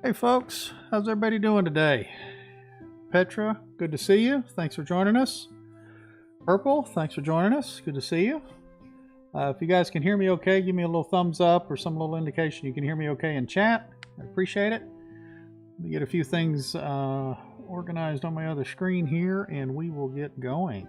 Hey folks, how's everybody doing today? Petra, good to see you. Thanks for joining us. Purple, thanks for joining us. Good to see you. If you guys can hear me okay, give me a little thumbs up or some little indication you can hear me okay in chat. I appreciate it. Let me get a few things organized on my other screen here and we will get going.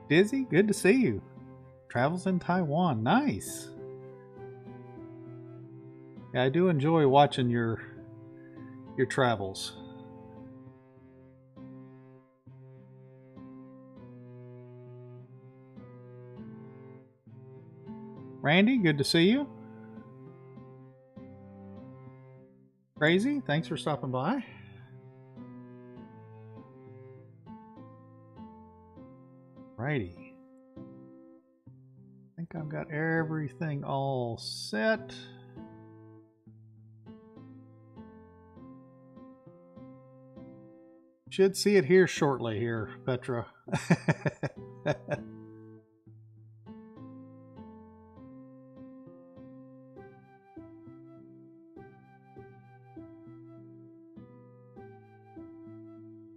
Dizzy, good to see you. Travels in Taiwan, nice. Yeah, I do enjoy watching your travels. Randy, good to see you. Crazy, thanks for stopping by. Righty. I think I've got everything all set. Should see it here shortly here, Petra.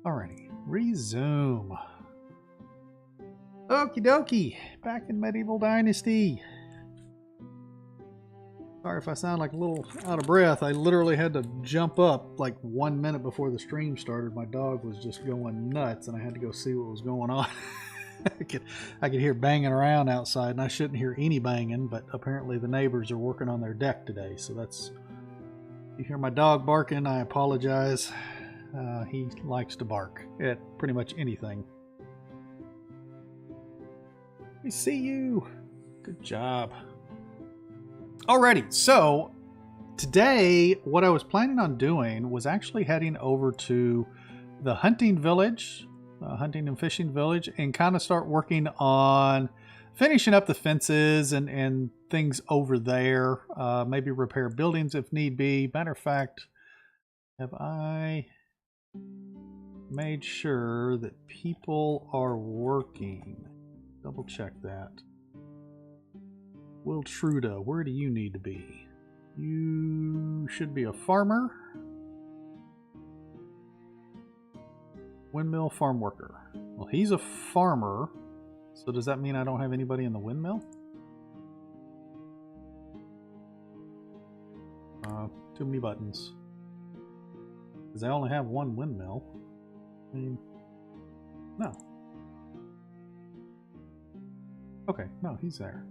Alrighty, resume. Okie dokie, back in Medieval Dynasty. Sorry if I sound like a little out of breath. I literally had to jump up like 1 minute before the stream started. My dog was just going nuts and I had to go see what was going on. I could hear banging around outside and I shouldn't hear any banging, but apparently the neighbors are working on their deck today. So that's, you hear my dog barking, I apologize. He likes to bark at pretty much anything. We see you. Good job. Alrighty, so today what I was planning on doing was actually heading over to the hunting village, hunting and fishing village, and kind of start working on finishing up the fences and things over there. Maybe repair buildings if need be. Matter of fact, have I made sure that people are working? Double check that. Wiltruda, where do you need to be? You should be a farmer. Windmill farm worker. Well, he's a farmer, so does that mean I don't have anybody in the windmill? Too many buttons. Because I only have one windmill. I mean, no. Okay, no, he's there.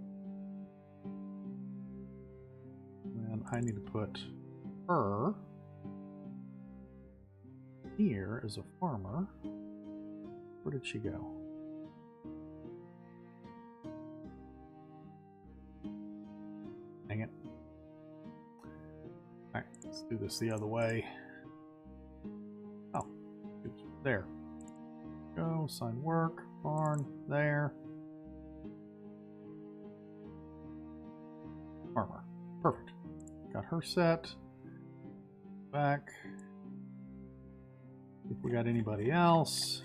And I need to put her here as a farmer. Where did she go? Dang it. Alright, let's do this the other way. Oh, there. Go, sign work, barn, there. Farmer. Perfect. Got her set. Back. If we got anybody else.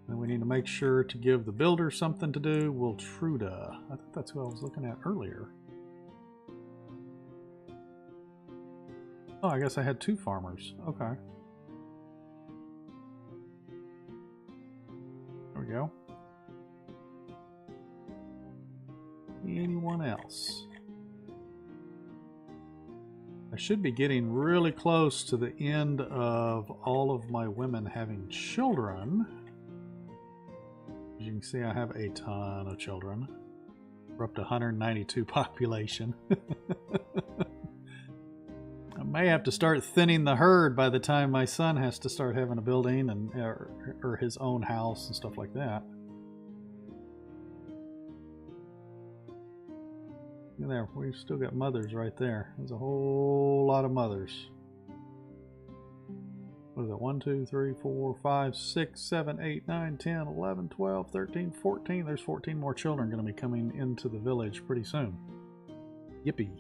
Then we need to make sure to give the builder something to do. Wiltruda. I think that's who I was looking at earlier. Oh, I guess I had two farmers. Okay. There we go. Anyone else? I should be getting really close to the end of all of my women having children. As you can see, I have a ton of children. We're up to 192 population. I may have to start thinning the herd by the time my son has to start having a building and or his own house and stuff like that. There, we've still got mothers right there. There's a whole lot of mothers. What is it? 1, 2, 3, 4, 5, 6, 7, 8, 9, 10, 11, 12, 13, 14. There's 14 more children going to be coming into the village pretty soon. Yippee.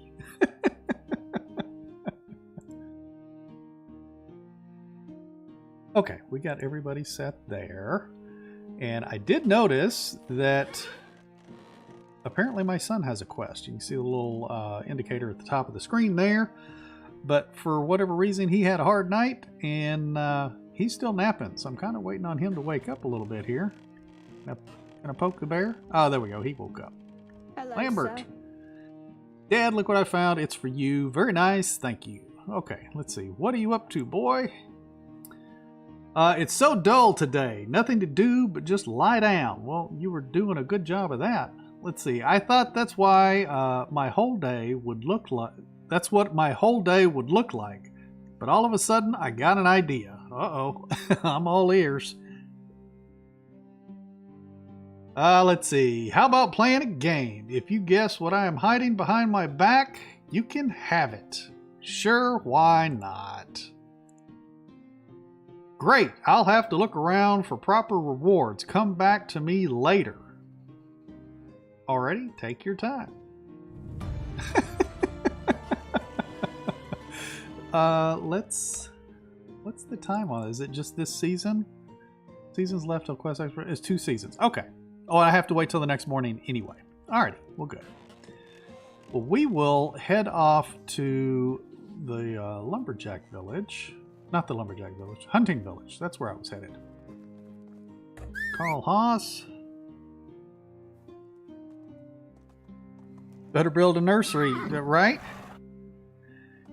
Okay, we got everybody set there. And I did notice that apparently my son has a quest. You can see the little indicator at the top of the screen there. But for whatever reason, he had a hard night, and he's still napping. So I'm kind of waiting on him to wake up a little bit here. Can I poke the bear? Oh, there we go. He woke up. Hello, Lambert. sir. Dad, look what I found. It's for you. Very nice. Thank you. Okay, let's see. What are you up to, boy? It's so dull today. Nothing to do but just lie down. Well, you were doing a good job of that. Let's see. I thought that's why my whole day would look like. That's what my whole day would look like. But all of a sudden, I got an idea. Uh-oh. I'm all ears. Let's see. How about playing a game? If you guess what I am hiding behind my back, you can have it. Sure, why not? Great. I'll have to look around for proper rewards. Come back to me later. Alrighty, take your time. What's the time on it? Is it just this season? Seasons left till quest expert is 2 seasons. Okay. Oh, I have to wait till the next morning anyway. Alrighty, well, good. Well, we will head off to the lumberjack village. Not the lumberjack village, hunting village. That's where I was headed. Call Haas. Better build a nursery, right?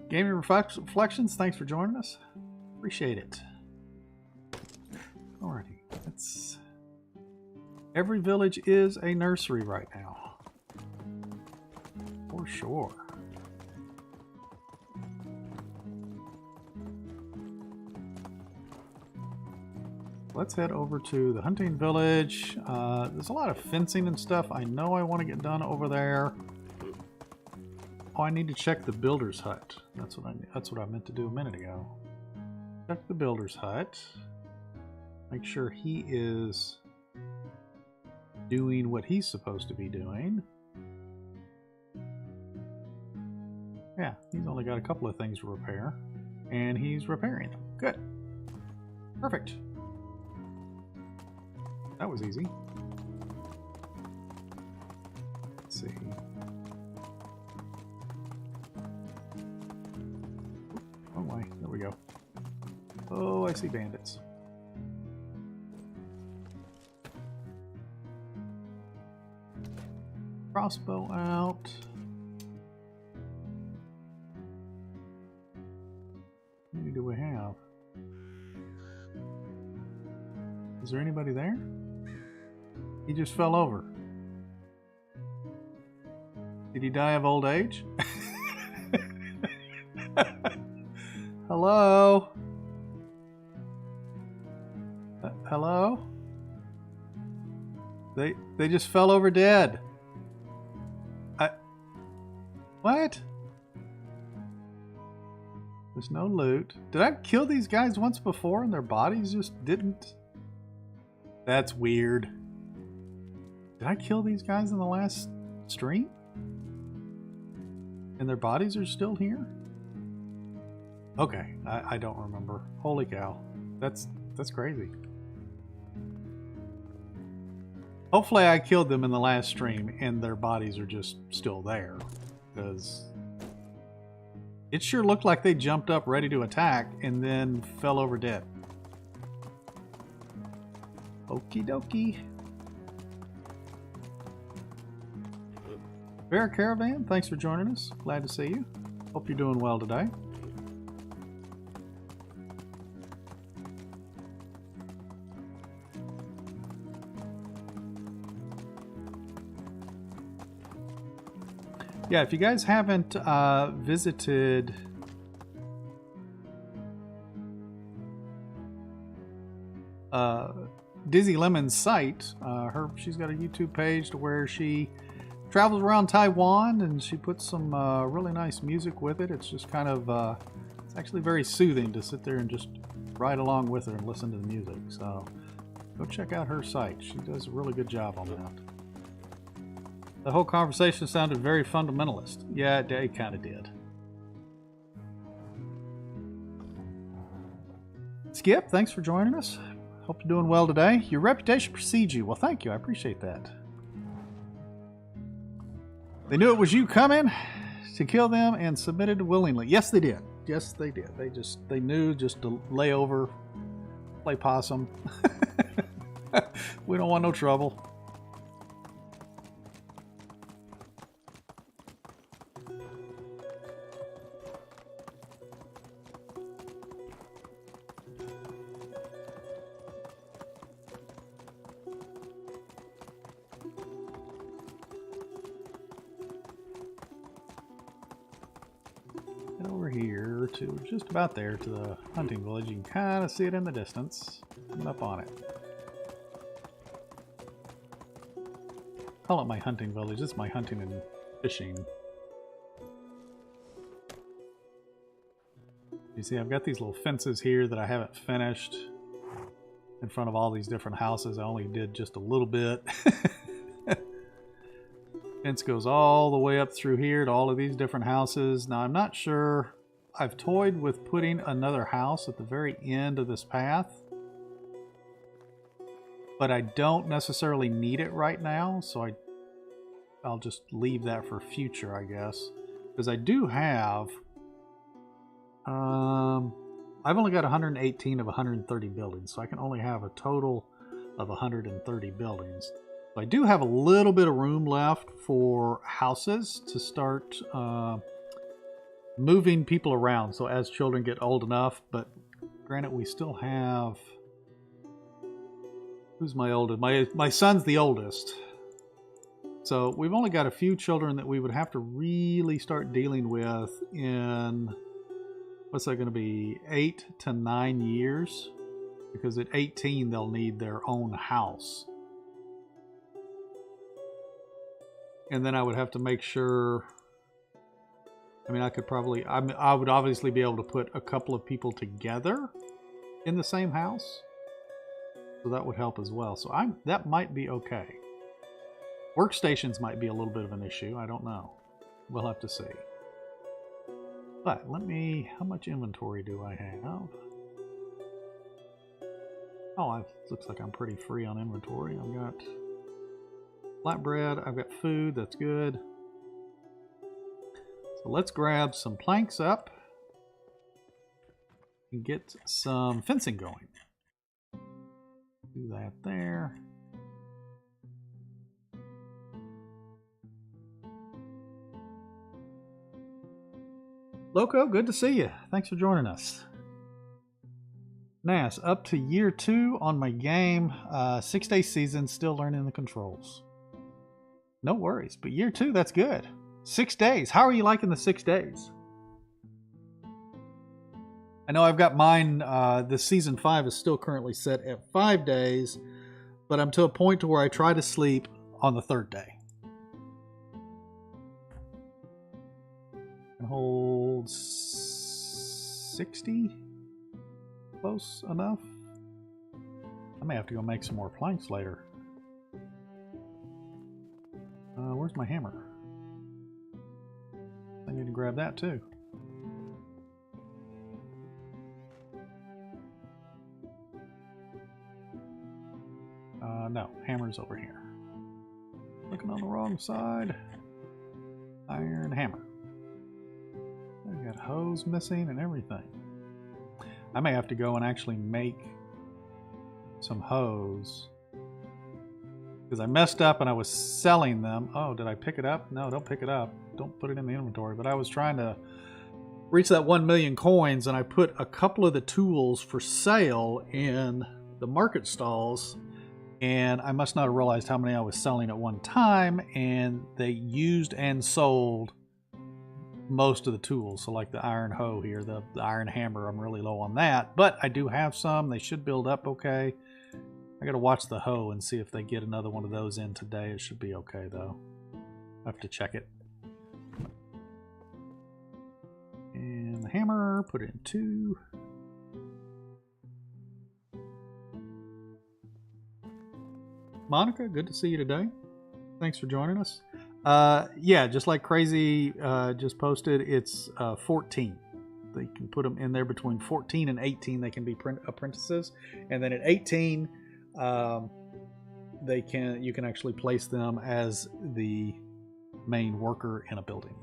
Gaming Reflections, thanks for joining us. Appreciate it. Alrighty, let's... Every village is a nursery right now. For sure. Let's head over to the hunting village. There's a lot of fencing and stuff I know I want to get done over there. Oh, I need to check the builder's hut. That's what I meant to do a minute ago. Check the builder's hut. Make sure he is doing what he's supposed to be doing. Yeah, he's only got a couple of things to repair, and he's repairing them. Good. Perfect. That was easy. Let's see. Wrong way. There we go. Oh, I see bandits. Crossbow out. How many do we have? Is there anybody there? He just fell over. Did he die of old age? Hello? Hello? They just fell over dead. What? There's no loot. Did I kill these guys once before and their bodies just didn't? That's weird. Did I kill these guys in the last stream? And their bodies are still here? Okay, I don't remember. Holy cow. That's crazy. Hopefully I killed them in the last stream and their bodies are just still there. Because it sure looked like they jumped up ready to attack and then fell over dead. Okie dokie. Bear Caravan, thanks for joining us. Glad to see you. Hope you're doing well today. Yeah, if you guys haven't visited Dizzy Lemon's site, she's got a YouTube page to where she travels around Taiwan and she puts some really nice music with it. It's just kind of, it's actually very soothing to sit there and just ride along with her and listen to the music. So go check out her site. She does a really good job on that. The whole conversation sounded very fundamentalist. Yeah, it kind of did. Skip, thanks for joining us. Hope you're doing well today. Your reputation precedes you. Well, thank you. I appreciate that. They knew it was you coming to kill them and submitted willingly. Yes, they did. Yes, they did. They knew just to lay over, play possum. We don't want no trouble. To just about there to the hunting village. You can kind of see it in the distance. Coming up on it. Call it my hunting village. This is my hunting and fishing. You see, I've got these little fences here that I haven't finished in front of all these different houses. I only did just a little bit. Fence goes all the way up through here to all of these different houses. Now, I'm not sure. I've toyed with putting another house at the very end of this path, but I don't necessarily need it right now, so I'll just leave that for future, I guess. Because I do have, I've only got 118 of 130 buildings, so I can only have a total of 130 buildings. So I do have a little bit of room left for houses to start moving people around, so as children get old enough. But granted, we still have, who's my oldest? My son's the oldest, so we've only got a few children that we would have to really start dealing with in, what's that going to be, 8 to 9 years, because at 18 they'll need their own house. And then I would have to make sure, I mean, I could probably, I would obviously be able to put a couple of people together in the same house. So that would help as well. So that might be okay. Workstations might be a little bit of an issue. I don't know. We'll have to see. But let me, how much inventory do I have? Oh, it looks like I'm pretty free on inventory. I've got flatbread, I've got food, that's good. So let's grab some planks up and get some fencing going. Do that there. Loco, good to see you. Thanks for joining us. Nas, up to year 2 on my game. 6-day season, still learning the controls. No worries, but year 2, that's good. 6 days. How are you liking the 6 days? I know I've got mine, the season 5 is still currently set at 5 days, but I'm to a point to where I try to sleep on the 3rd day. Can hold 60? Close enough? I may have to go make some more planks later. Where's my hammer? I need to grab that too. No, hammer's over here. Looking on the wrong side. Iron hammer. I got hose missing and everything. I may have to go and actually make some hose, because I messed up and I was selling them. Oh, did I pick it up? No, don't pick it up. Don't put it in the inventory. But I was trying to reach that 1 million coins, and I put a couple of the tools for sale in the market stalls, and I must not have realized how many I was selling at one time, and they used and sold most of the tools. So like the iron hoe here, the iron hammer, I'm really low on that, but I do have some. They should build up okay. I gotta watch the hoe and see if they get another one of those in today. It should be okay though. I have to check it. And the hammer, put it in 2. Monica, good to see you today. Thanks for joining us. Yeah, just like Crazy just posted, it's 14. they can put them in there between 14 and 18. They can be apprentices, and then at 18, you can actually place them as the main worker in a building.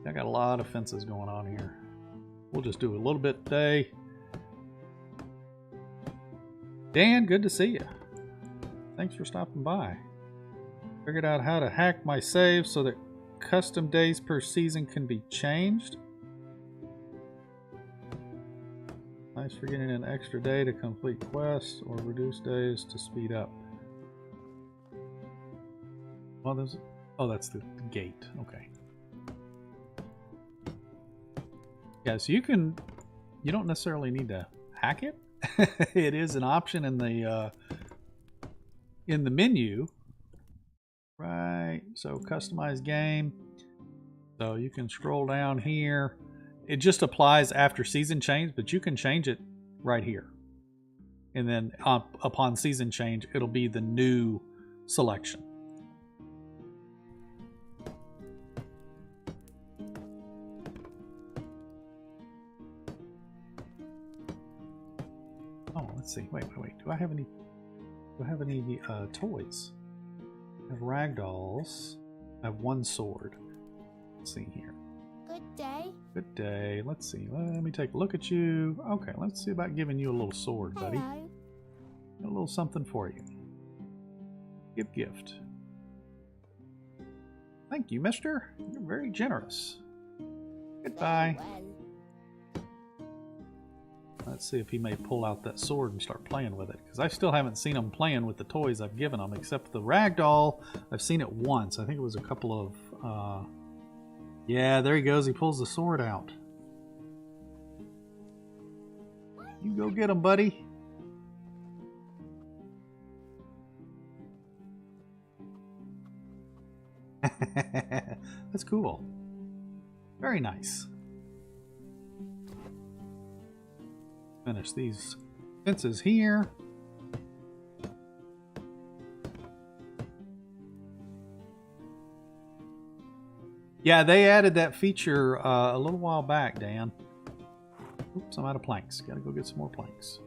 I got a lot of fences going on here. We'll just do a little bit today. Dan, good to see you. Thanks for stopping by. Figured out how to hack my save so that custom days per season can be changed. Nice for getting an extra day to complete quests or reduce days to speed up. Well, there's... Oh, that's the gate. Okay. Yeah, so you don't necessarily need to hack it. It is an option in the menu. Right, so customize game. So you can scroll down here. It just applies after season change, but you can change it right here. And then upon season change, it'll be the new selection. Oh, let's see. Wait. Do I have any toys? I have ragdolls. I have one sword. Let's see here. Good day. Good day. Let's see. Let me take a look at you. Okay, let's see about giving you a little sword, buddy. Hello. A little something for you. Gift. Thank you, mister. You're very generous. Goodbye. Very well. Let's see if he may pull out that sword and start playing with it, because I still haven't seen him playing with the toys I've given him, except the ragdoll. I've seen it once. I think it was a couple of... Yeah, there he goes. He pulls the sword out. You go get him, buddy. That's cool. Very nice. Finish these fences here. Yeah, they added that feature a little while back, Dan. Oops, I'm out of planks. Gotta go get some more planks.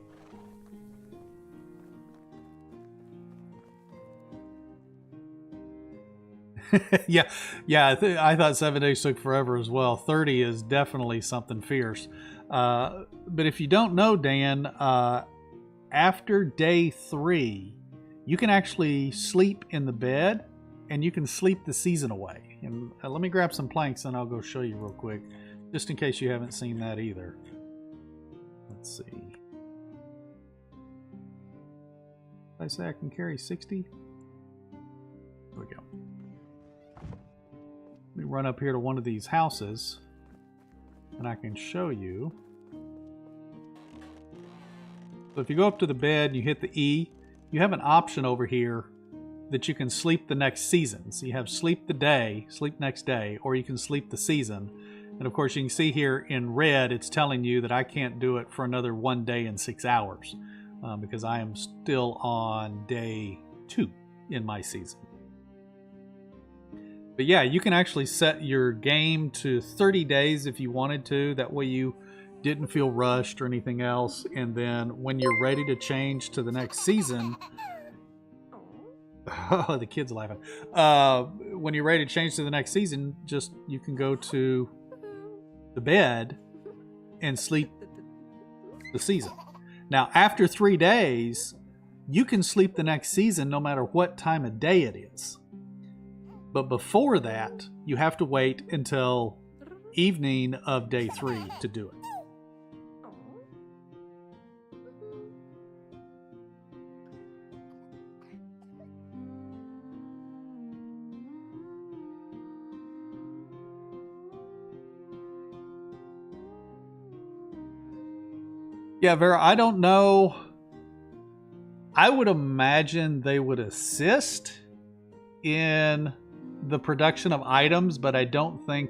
yeah, I thought 7 days took forever as well. 30 is definitely something fierce. But if you don't know, Dan, after day 3, you can actually sleep in the bed, and you can sleep the season away. And let me grab some planks, and I'll go show you real quick, just in case you haven't seen that either. Let's see. Did I say I can carry 60? There we go. Let me run up here to one of these houses, and I can show you. So if you go up to the bed and you hit the E, you have an option over here that you can sleep the next season. So you have sleep the day, sleep next day, or you can sleep the season. And of course you can see here in red, it's telling you that I can't do it for another 1 day and 6 hours because I am still on day 2 in my season. But yeah, you can actually set your game to 30 days if you wanted to. That way you didn't feel rushed or anything else. And then when you're ready to change to the next season, oh, the kid's laughing. When you're ready to change to the next season, just you can go to the bed and sleep the season. Now, after 3 days, you can sleep the next season no matter what time of day it is. But before that, you have to wait until evening of day 3 to do it. Yeah, Vera, I don't know. I would imagine they would assist in the production of items, but I don't think,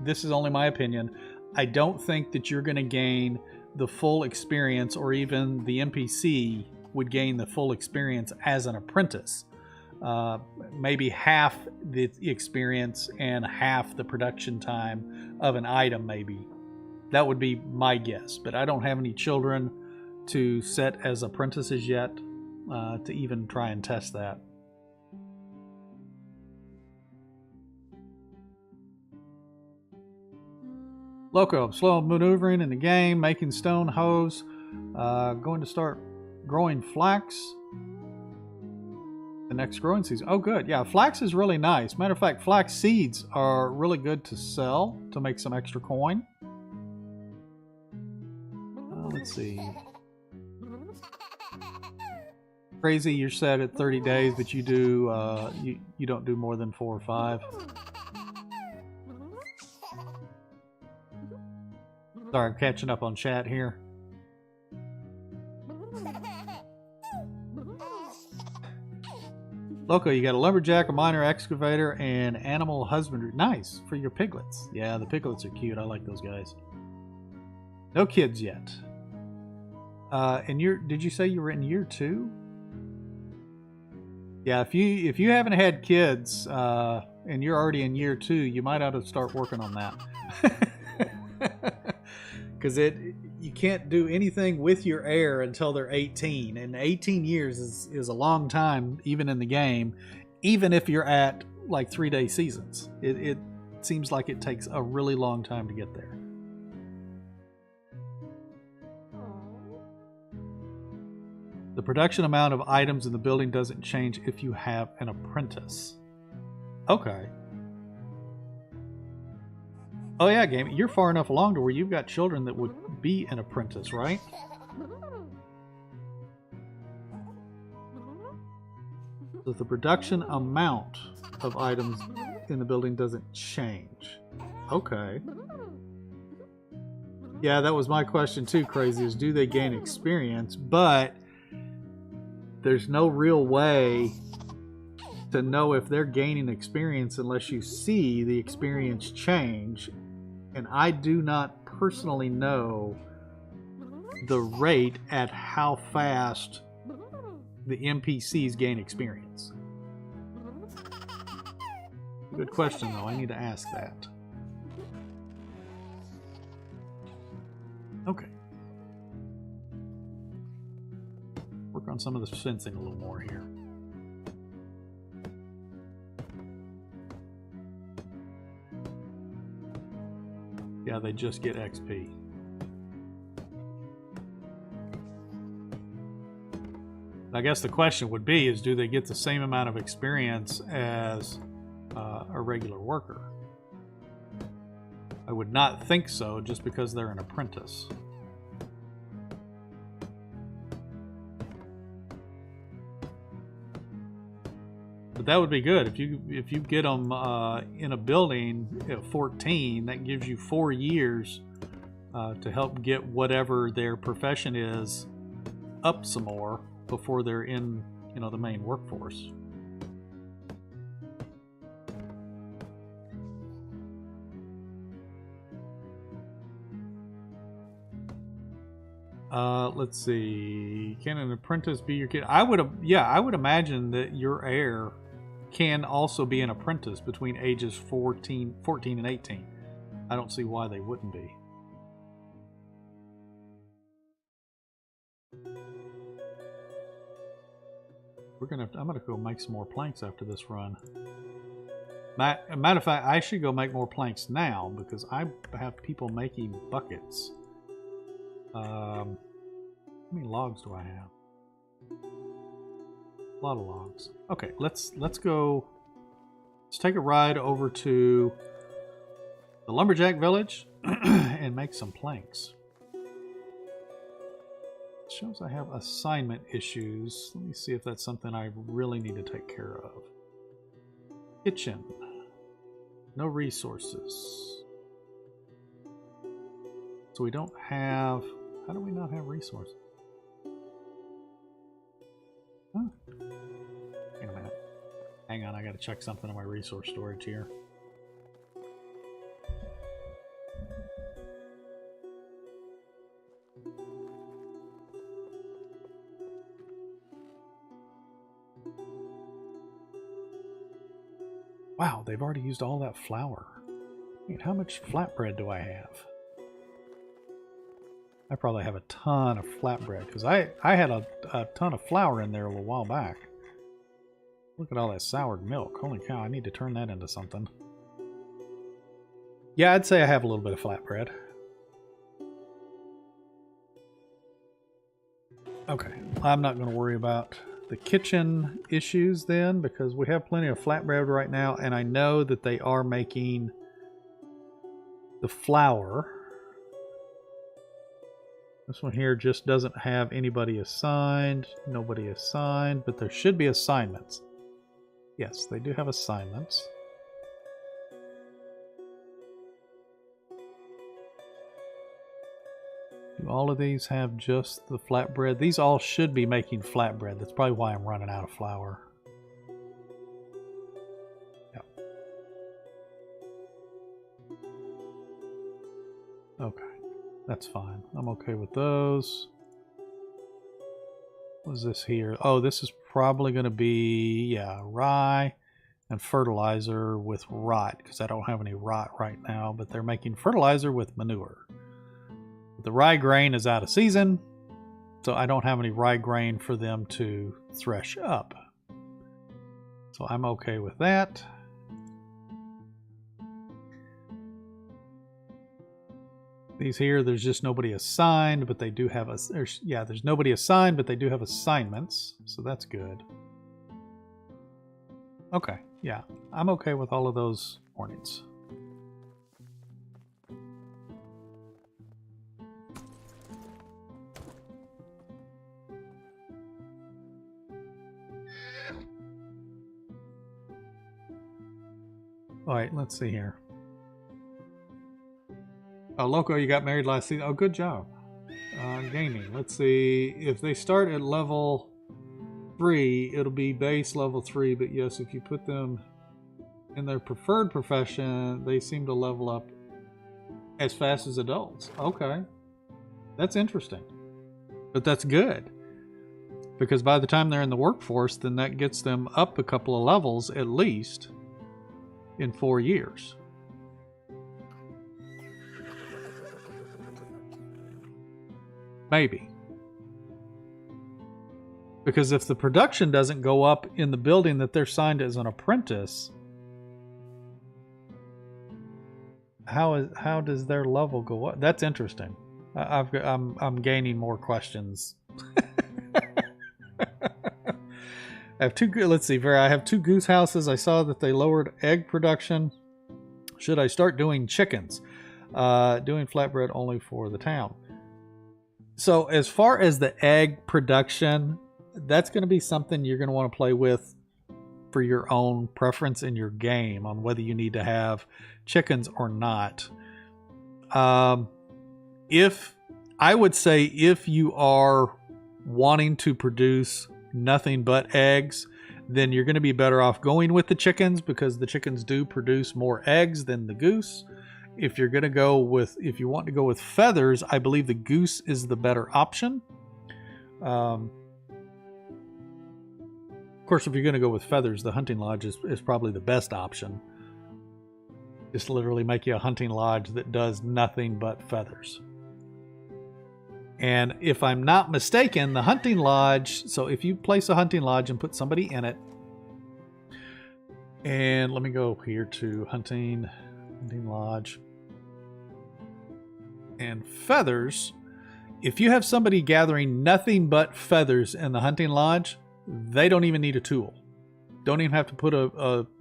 this is only my opinion, I don't think that you're going to gain the full experience, or even the NPC would gain the full experience as an apprentice. maybe half the experience and half the production time of an item, maybe. That would be my guess, but I don't have any children to set as apprentices yet to even try and test that. Loco, slow maneuvering in the game, making stone hoes, going to start growing flax the next growing season. Oh, good. Yeah, flax is really nice. Matter of fact, flax seeds are really good to sell to make some extra coin. Let's see. Crazy, you're set at 30 days, but you do you don't do more than 4 or 5. Sorry, I'm catching up on chat here. Loco, you got a lumberjack, a miner, excavator, and animal husbandry. Nice for your piglets. Yeah, the piglets are cute. I like those guys. No kids yet. And did you say you were in year 2? Yeah, if you haven't had kids and you're already in year 2, you might ought to start working on that. Because you can't do anything with your heir until they're 18, and 18 years is a long time, even in the game, even if you're at like 3-day seasons. It seems like it takes a really long time to get there. The production amount of items in the building doesn't change if you have an apprentice. Okay. Oh yeah, game. You're far enough along to where you've got children that would be an apprentice, right? So the production amount of items in the building doesn't change. Okay. Yeah, that was my question too, Crazy, is do they gain experience? But there's no real way to know if they're gaining experience unless you see the experience change. And I do not personally know the rate at how fast the NPCs gain experience. Good question, though. I need to ask that. Okay. Work on some of the fencing a little more here. Yeah, they just get XP. I guess the question would be is, do they get the same amount of experience as a regular worker? I would not think so, just because they're an apprentice. But that would be good if you get them in a building at 14. That gives you 4 years to help get whatever their profession is up some more before they're in, the main workforce. Let's see. Can an apprentice be your kid? I would imagine that your heir can also be an apprentice between ages 14 and 18. I don't see why they wouldn't be. I'm gonna go make some more planks after this run. Matter of fact, I should go make more planks now because I have people making buckets. How many logs do I have? A lot of logs. Okay, let's go. Let's take a ride over to the lumberjack village and make some planks. It shows I have assignment issues. Let me see if that's something I really need to take care of. Kitchen. No resources. So we don't have... How do we not have resources? Huh. Wait a minute. Hang on, I gotta check something on my resource storage here. Wow, they've already used all that flour. Wait, how much flatbread do I have? I probably have a ton of flatbread because I had a ton of flour in there a little while back. Look at all that soured milk. Holy cow, I need to turn that into something. Yeah, I'd say I have a little bit of flatbread. Okay, I'm not going to worry about the kitchen issues then because we have plenty of flatbread right now, and I know that they are making the flour. This one here just doesn't have anybody assigned, nobody assigned, but there should be assignments. Yes, they do have assignments. Do all of these have just the flatbread? These all should be making flatbread. That's probably why I'm running out of flour. Yep. Okay, that's fine. I'm okay with those. What is this here? Oh, this is probably going to be, yeah, rye and fertilizer with rot, because I don't have any rot right now, but they're making fertilizer with manure. The rye grain is out of season, so I don't have any rye grain for them to thresh up. So I'm okay with that. These here, there's just nobody assigned, but they do have there's nobody assigned, but they do have assignments, so that's good. Okay, yeah, I'm okay with all of those warnings. All right, let's see here. Oh, Loco, you got married last season. Oh, good job. Gaming. Let's see. If they start at level 3, it'll be base level 3. But yes, if you put them in their preferred profession, they seem to level up as fast as adults. Okay. That's interesting. But that's good. Because by the time they're in the workforce, then that gets them up a couple of levels at least in 4 years. Maybe. Because if the production doesn't go up in the building that they're signed as an apprentice, how does their level go up? That's interesting. I'm gaining more questions. I have two. Let's see, Vera. I have 2 goose houses. I saw that they lowered egg production. Should I start doing chickens? Doing flatbread only for the town. So as far as the egg production, that's going to be something you're going to want to play with for your own preference in your game on whether you need to have chickens or not. If I would say if you are wanting to produce nothing but eggs, then you're going to be better off going with the chickens because the chickens do produce more eggs than the goose. If you're going to go with, if you want to go with feathers, I believe the goose is the better option. Of course, if you're going to go with feathers, the hunting lodge is probably the best option. Just literally make you a hunting lodge that does nothing but feathers. And if I'm not mistaken, the hunting lodge, so if you place a hunting lodge and put somebody in it, and let me go here to hunting lodge and feathers. If you have somebody gathering nothing but feathers in the hunting lodge, they don't even need a tool. Don't even have to put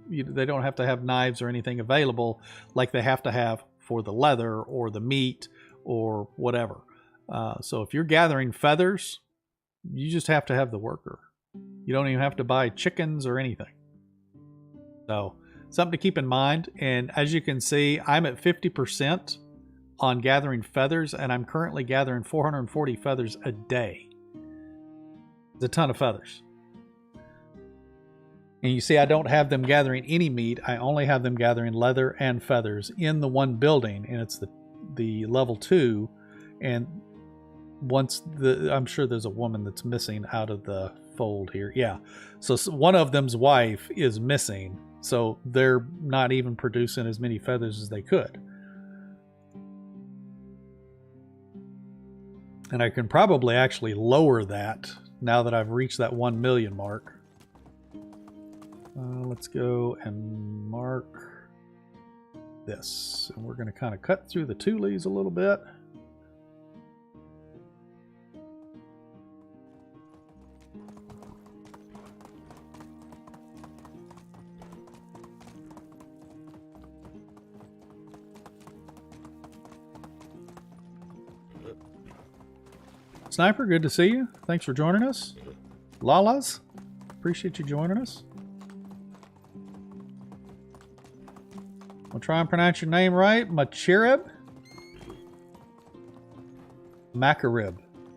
they don't have to have knives or anything available like they have to have for the leather or the meat or whatever. So if you're gathering feathers, you just have to have the worker. You don't even have to buy chickens or anything. So something to keep in mind. And as you can see, I'm at 50% on gathering feathers, and I'm currently gathering 440 feathers a day. It's a ton of feathers. And you see, I don't have them gathering any meat. I only have them gathering leather and feathers in the one building, and it's the level 2. And once I'm sure there's a woman that's missing out of the fold here. Yeah. So one of them's wife is missing. So they're not even producing as many feathers as they could. And I can probably actually lower that now that I've reached that 1 million mark. Let's go and mark this. And we're going to kind of cut through the tules a little bit. Sniper, good to see you. Thanks for joining us. Lalas, appreciate you joining us. I'll try and pronounce your name right. Machirib? Macarib.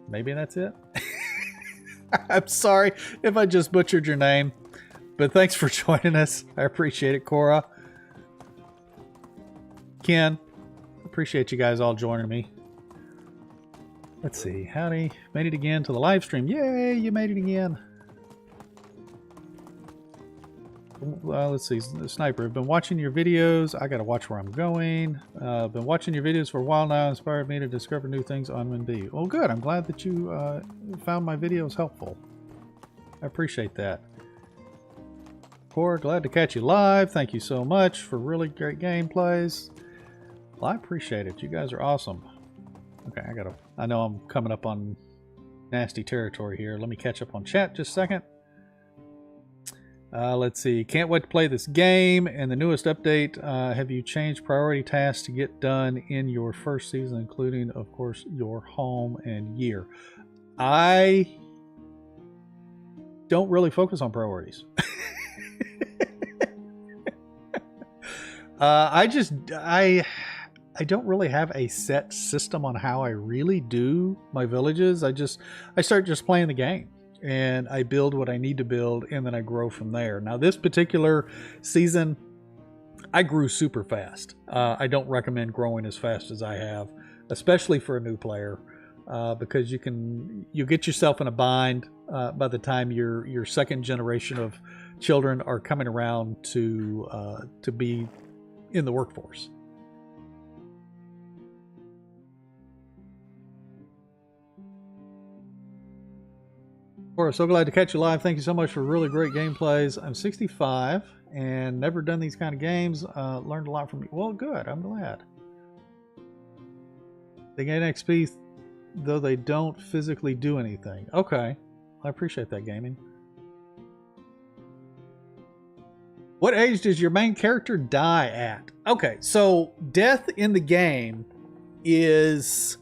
Maybe that's it. I'm sorry if I just butchered your name, but thanks for joining us. I appreciate it, Cora. Ken, appreciate you guys all joining me. Let's see. Howdy. Made it again to the live stream. Yay, you made it again. Well, let's see. Sniper, I've been watching your videos. I got to watch where I'm going. Been watching your videos for a while now. Inspired me to discover new things on WinB. Well, good. I'm glad that you found my videos helpful. I appreciate that. Core, glad to catch you live. Thank you so much for really great gameplays. Well, I appreciate it. You guys are awesome. Okay, I know I'm coming up on nasty territory here. Let me catch up on chat just a second. Let's see. Can't wait to play this game. And the newest update, have you changed priority tasks to get done in your first season, including, of course, your home and year? I don't really focus on priorities. I don't really have a set system on how I really do my villages. I start just playing the game and I build what I need to build and then I grow from there. Now this particular season, I grew super fast. I don't recommend growing as fast as I have, especially for a new player, because you get yourself in a bind by the time your second generation of children are coming around to be in the workforce. So glad to catch you live. Thank you so much for really great gameplays. I'm 65 and never done these kind of games. Learned a lot from you. Well, good. I'm glad. They gain XP, though they don't physically do anything. Okay. I appreciate that, gaming. What age does your main character die at? Okay, so death in the game is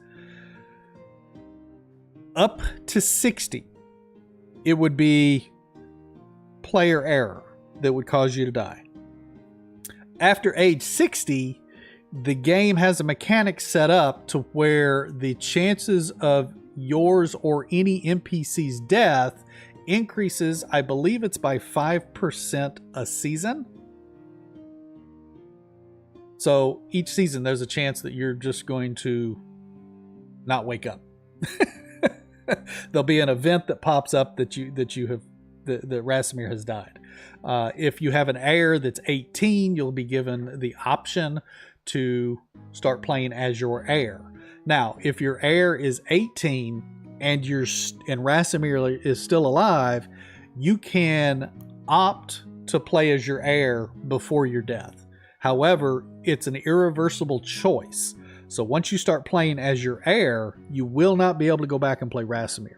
up to 60. It would be player error that would cause you to die. After age 60, the game has a mechanic set up to where the chances of yours or any NPC's death increases, I believe it's by 5% a season. So each season there's a chance that you're just going to not wake up. There'll be an event that pops up that Rasimir has died. If you have an heir that's 18, you'll be given the option to start playing as your heir. Now, if your heir is 18 and Rasimir is still alive, you can opt to play as your heir before your death. However, it's an irreversible choice. So once you start playing as your heir, you will not be able to go back and play Rasimir.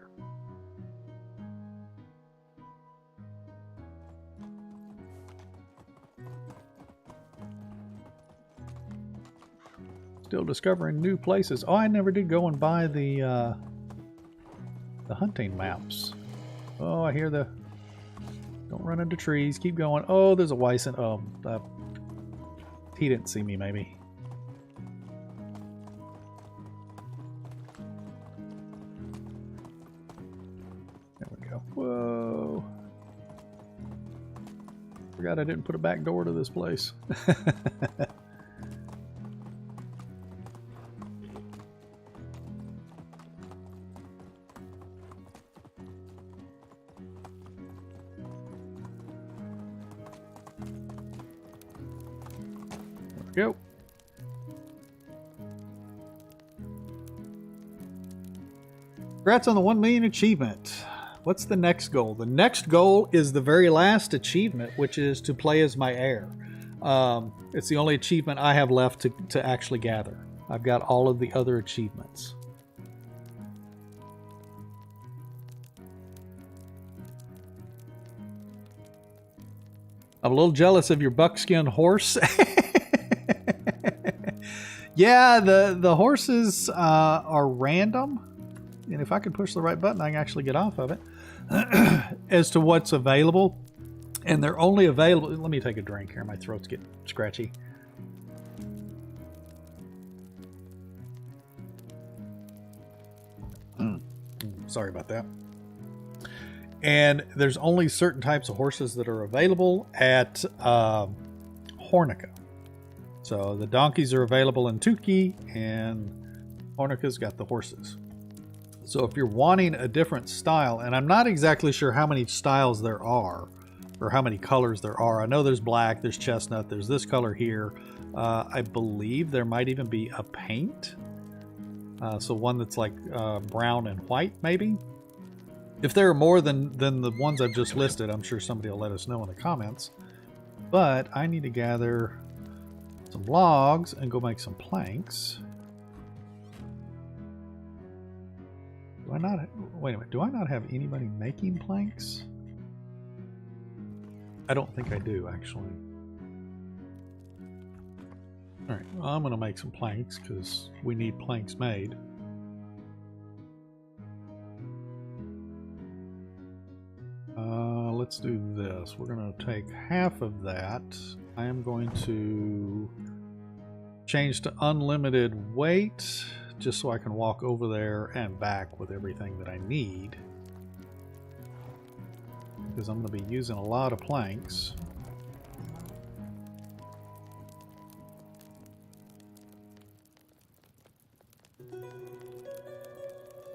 Still discovering new places. Oh, I never did go and buy the hunting maps. Oh, I hear the... Don't run into trees. Keep going. Oh, there's a Wyson. Oh, he didn't see me, maybe. Whoa. Forgot I didn't put a back door to this place. go. Congrats on the 1 million achievement. What's the next goal? The next goal is the very last achievement, which is to play as my heir. It's the only achievement I have left to actually gather. I've got all of the other achievements. I'm a little jealous of your buckskin horse. Yeah, the horses are random. And if I can push the right button, I can actually get off of it. As to what's available. And they're only available... Let me take a drink here. My throat's getting scratchy. Sorry about that. And there's only certain types of horses that are available at Hornica. So the donkeys are available in Tukey, and Hornica's got the horses. So if you're wanting a different style, and I'm not exactly sure how many styles there are, or how many colors there are. I know there's black, there's chestnut, there's this color here. I believe there might even be a paint. So one that's like brown and white, maybe. If there are more than the ones I've just listed, I'm sure somebody will let us know in the comments. But I need to gather some logs and go make some planks. Do I not... Wait a minute. Do I not have anybody making planks? I don't think I do, actually. Alright, well, I'm going to make some planks because we need planks made. Let's do this. We're going to take half of that. I am going to change to unlimited weight just so I can walk over there and back with everything that I need. Because I'm going to be using a lot of planks.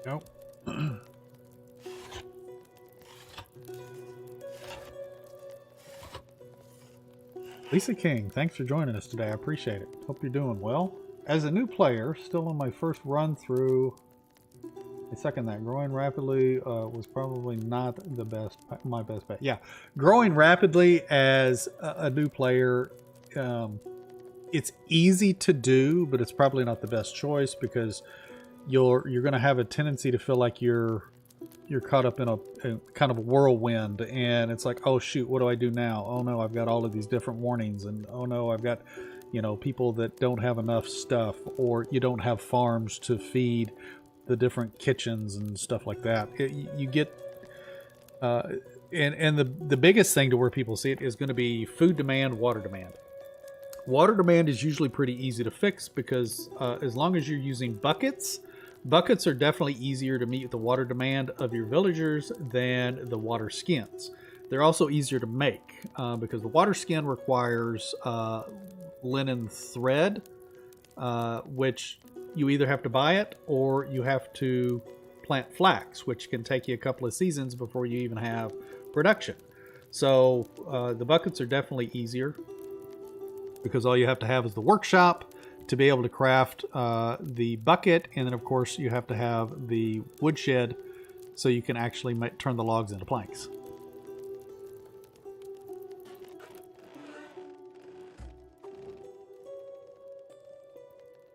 Nope. Lisa King, thanks for joining us today. I appreciate it. Hope you're doing well. As a new player, still on my first run through, I second that. Growing rapidly was probably not my best bet. Yeah, growing rapidly as a new player, it's easy to do, but it's probably not the best choice because you're going to have a tendency to feel like you're caught up in a kind of a whirlwind, and it's like, oh shoot, what do I do now? Oh no, I've got all of these different warnings, and oh no, I've got, you know, people that don't have enough stuff, or you don't have farms to feed the different kitchens and stuff like that. You get and the biggest thing to where people see it is going to be food demand, water demand. Water demand is usually pretty easy to fix because as long as you're using buckets are definitely easier to meet the water demand of your villagers than the water skins. They're also easier to make because the water skin requires linen thread, which you either have to buy it or you have to plant flax, which can take you a couple of seasons before you even have production. So the buckets are definitely easier because all you have to have is the workshop to be able to craft the bucket, and then of course you have to have the woodshed so you can actually turn the logs into planks.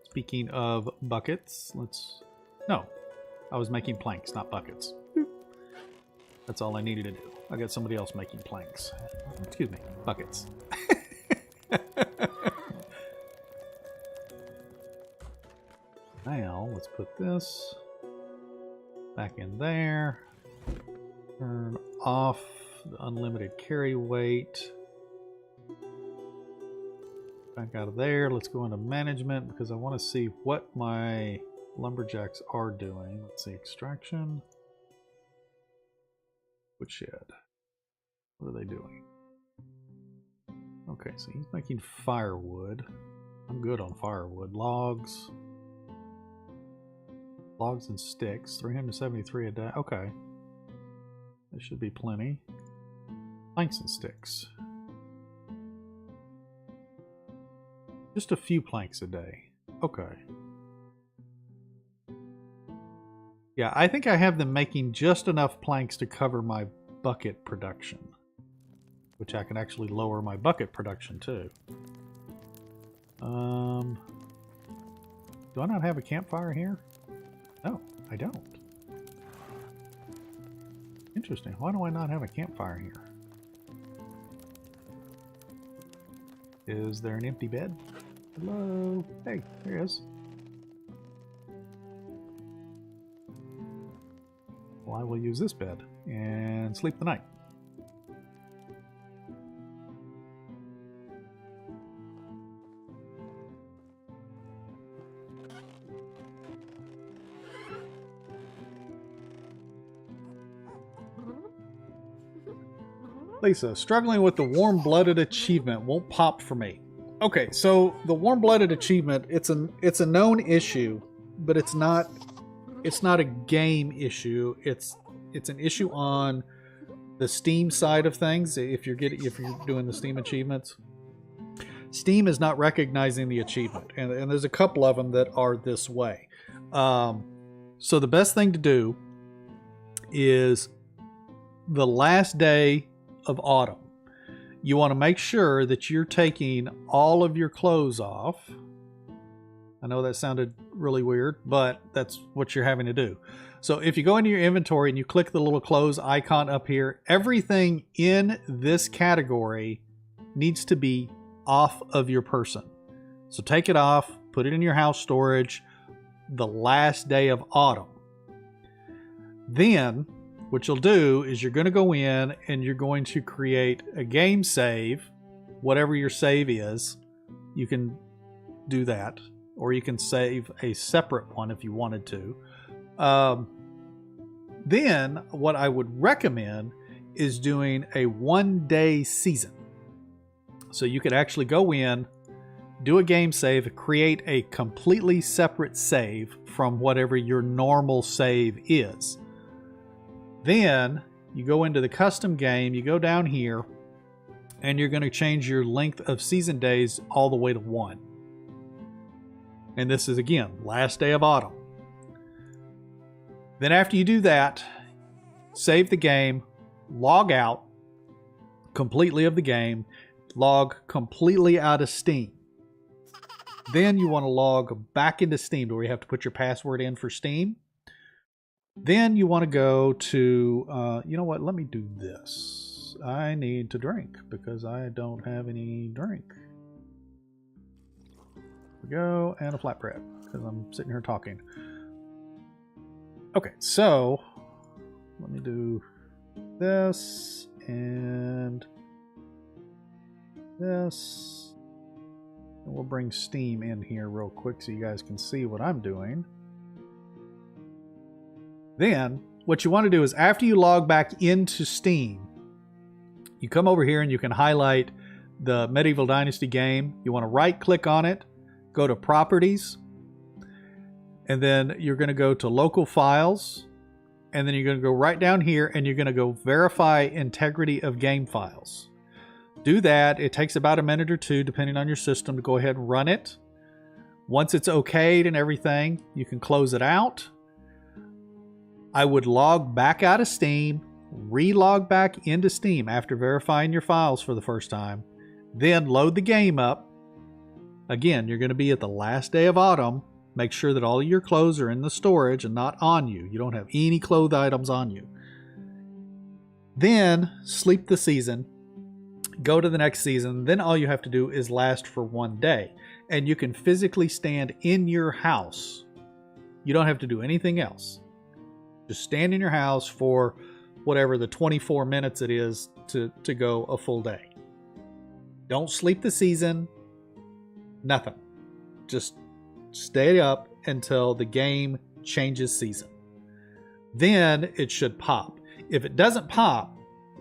Speaking of buckets, no, I was making planks, not buckets. That's all I needed to do. I got somebody else making planks. Excuse me, buckets. Now, let's put this back in there. Turn off the unlimited carry weight. Back out of there. Let's go into management because I want to see what my lumberjacks are doing. Let's see, extraction. Woodshed. What are they doing? Okay, so he's making firewood. I'm good on firewood. Logs and sticks. 373 a day. Okay. There should be plenty. Planks and sticks. Just a few planks a day. Okay. Yeah, I think I have them making just enough planks to cover my bucket production, which I can actually lower my bucket production too. Do I not have a campfire here? No, I don't. Interesting. Why do I not have a campfire here? Is there an empty bed? Hello? Hey, there he is. Well, I will use this bed and sleep the night. Lisa, struggling with the warm-blooded achievement won't pop for me. Okay, so the warm-blooded achievement, it's a known issue, but it's not a game issue. It's an issue on the Steam side of things. If you're doing the Steam achievements, Steam is not recognizing the achievement, and there's a couple of them that are this way. So the best thing to do is the last day of autumn. You want to make sure that you're taking all of your clothes off. I know that sounded really weird, but that's what you're having to do. So if you go into your inventory and you click the little clothes icon up here, everything in this category needs to be off of your person. So take it off, put it in your house storage the last day of autumn. Then what you'll do is you're going to go in and you're going to create a game save, whatever your save is. You can do that, or you can save a separate one if you wanted to. Then what I would recommend is doing a 1-day season. So you could actually go in, do a game save, create a completely separate save from whatever your normal save is. Then you go into the custom game, you go down here, and you're going to change your length of season days all the way to 1. And this is, again, last day of autumn. Then after you do that, save the game, log out completely of the game, log completely out of Steam. Then you want to log back into Steam, where you have to put your password in for Steam. Then you want to go to, you know what, let me do this. I need to drink because I don't have any drink. There we go, and a flatbread because I'm sitting here talking. Okay, so let me do this and this. And we'll bring Steam in here real quick so you guys can see what I'm doing. Then, what you want to do is after you log back into Steam, you come over here and you can highlight the Medieval Dynasty game. You want to right-click on it, go to Properties, and then you're going to go to Local Files, and then you're going to go right down here and you're going to go Verify Integrity of Game Files. Do that. It takes about a minute or two, depending on your system, to go ahead and run it. Once it's okayed and everything, you can close it out. I would log back out of Steam, re-log back into Steam after verifying your files for the first time, then load the game up. Again, you're going to be at the last day of autumn. Make sure that all of your clothes are in the storage and not on you. You don't have any clothes items on you. Then sleep the season, go to the next season. Then all you have to do is last for 1 day. And you can physically stand in your house. You don't have to do anything else. Just stand in your house for whatever the 24 minutes it is to go a full day. Don't sleep the season. Nothing. Just stay up until the game changes season. Then it should pop. If it doesn't pop,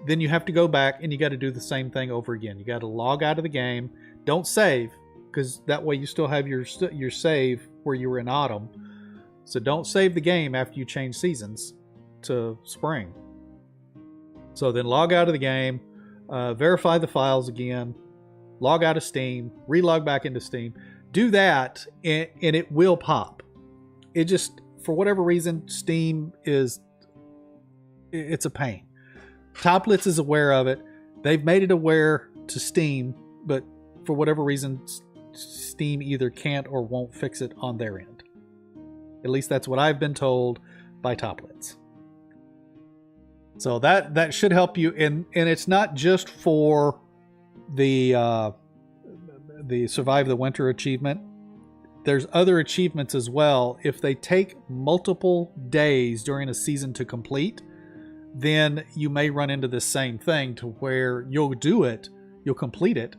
then you have to go back and you got to do the same thing over again. You got to log out of the game. Don't save, because that way you still have your save where you were in autumn. So don't save the game after you change seasons to spring. So then log out of the game, verify the files again, log out of Steam, relog back into Steam. Do that, and it will pop. It just, for whatever reason, Steam it's a pain. Toplitz is aware of it. They've made it aware to Steam, but for whatever reason, Steam either can't or won't fix it on their end. At least that's what I've been told by Toplitz. So that should help you. And it's not just for the Survive the Winter achievement. There's other achievements as well. If they take multiple days during a season to complete, then you may run into the same thing to where you'll do it, you'll complete it,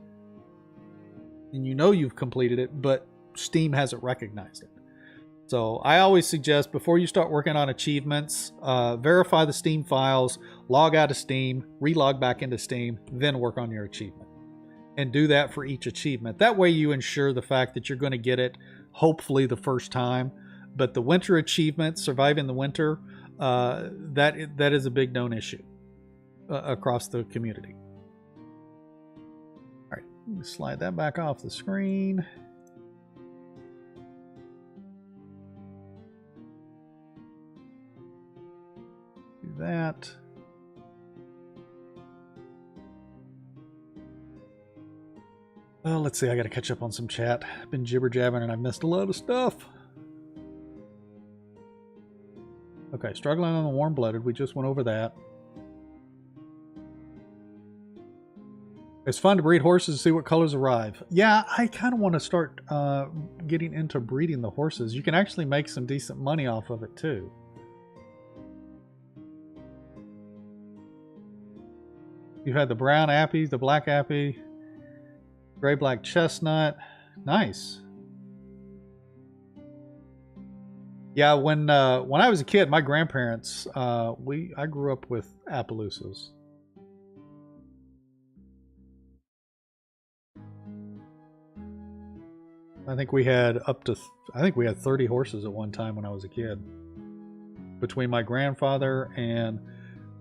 and you know you've completed it, but Steam hasn't recognized it. So I always suggest before you start working on achievements, verify the Steam files, log out of Steam, relog back into Steam, then work on your achievement. And do that for each achievement. That way you ensure the fact that you're going to get it hopefully the first time. But the winter achievement, surviving the winter, that is a big known issue across the community. All right, let me slide that back off the screen. Do that. Well, let's see. I got to catch up on some chat. I've been jibber jabbing and I missed a lot of stuff. Okay, struggling on the warm blooded. We just went over that. It's fun to breed horses to see what colors arrive. Yeah, I kind of want to start getting into breeding the horses. You can actually make some decent money off of it too. You've had the brown appy, the black appy, gray black chestnut. Nice. Yeah, when I was a kid, my grandparents, I grew up with Appaloosas. I think we had 30 horses at one time when I was a kid. Between my grandfather and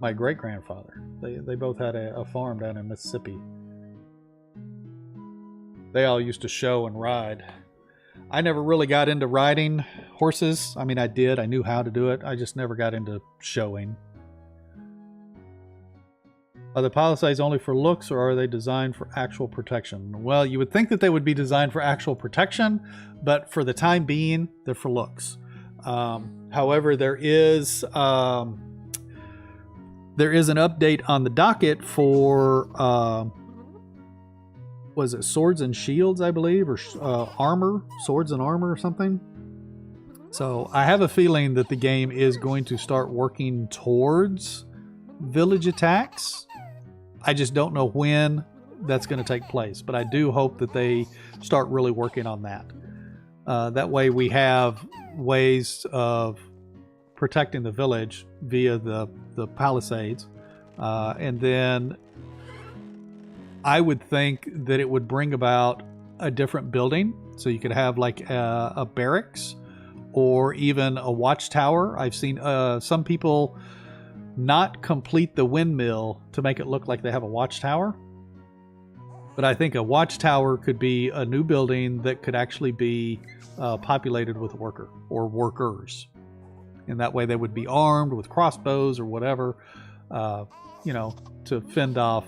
my great-grandfather. They both had a farm down in Mississippi. They all used to show and ride. I never really got into riding horses. I mean, I did. I knew how to do it. I just never got into showing. Are the palisades only for looks, or are they designed for actual protection? Well, you would think that they would be designed for actual protection, but for the time being, they're for looks. However, there is an update on the docket for was it Swords and Shields, I believe, or armor, Swords and Armor or something. So I have a feeling that the game is going to start working towards village attacks. I just don't know when that's going to take place, but I do hope that they start really working on that. That way we have ways of protecting the village via the palisades. And then I would think that it would bring about a different building. So you could have like a barracks or even a watchtower. I've seen some people not complete the windmill to make it look like they have a watchtower. But I think a watchtower could be a new building that could actually be populated with a worker or workers. And that way they would be armed with crossbows or whatever, to fend off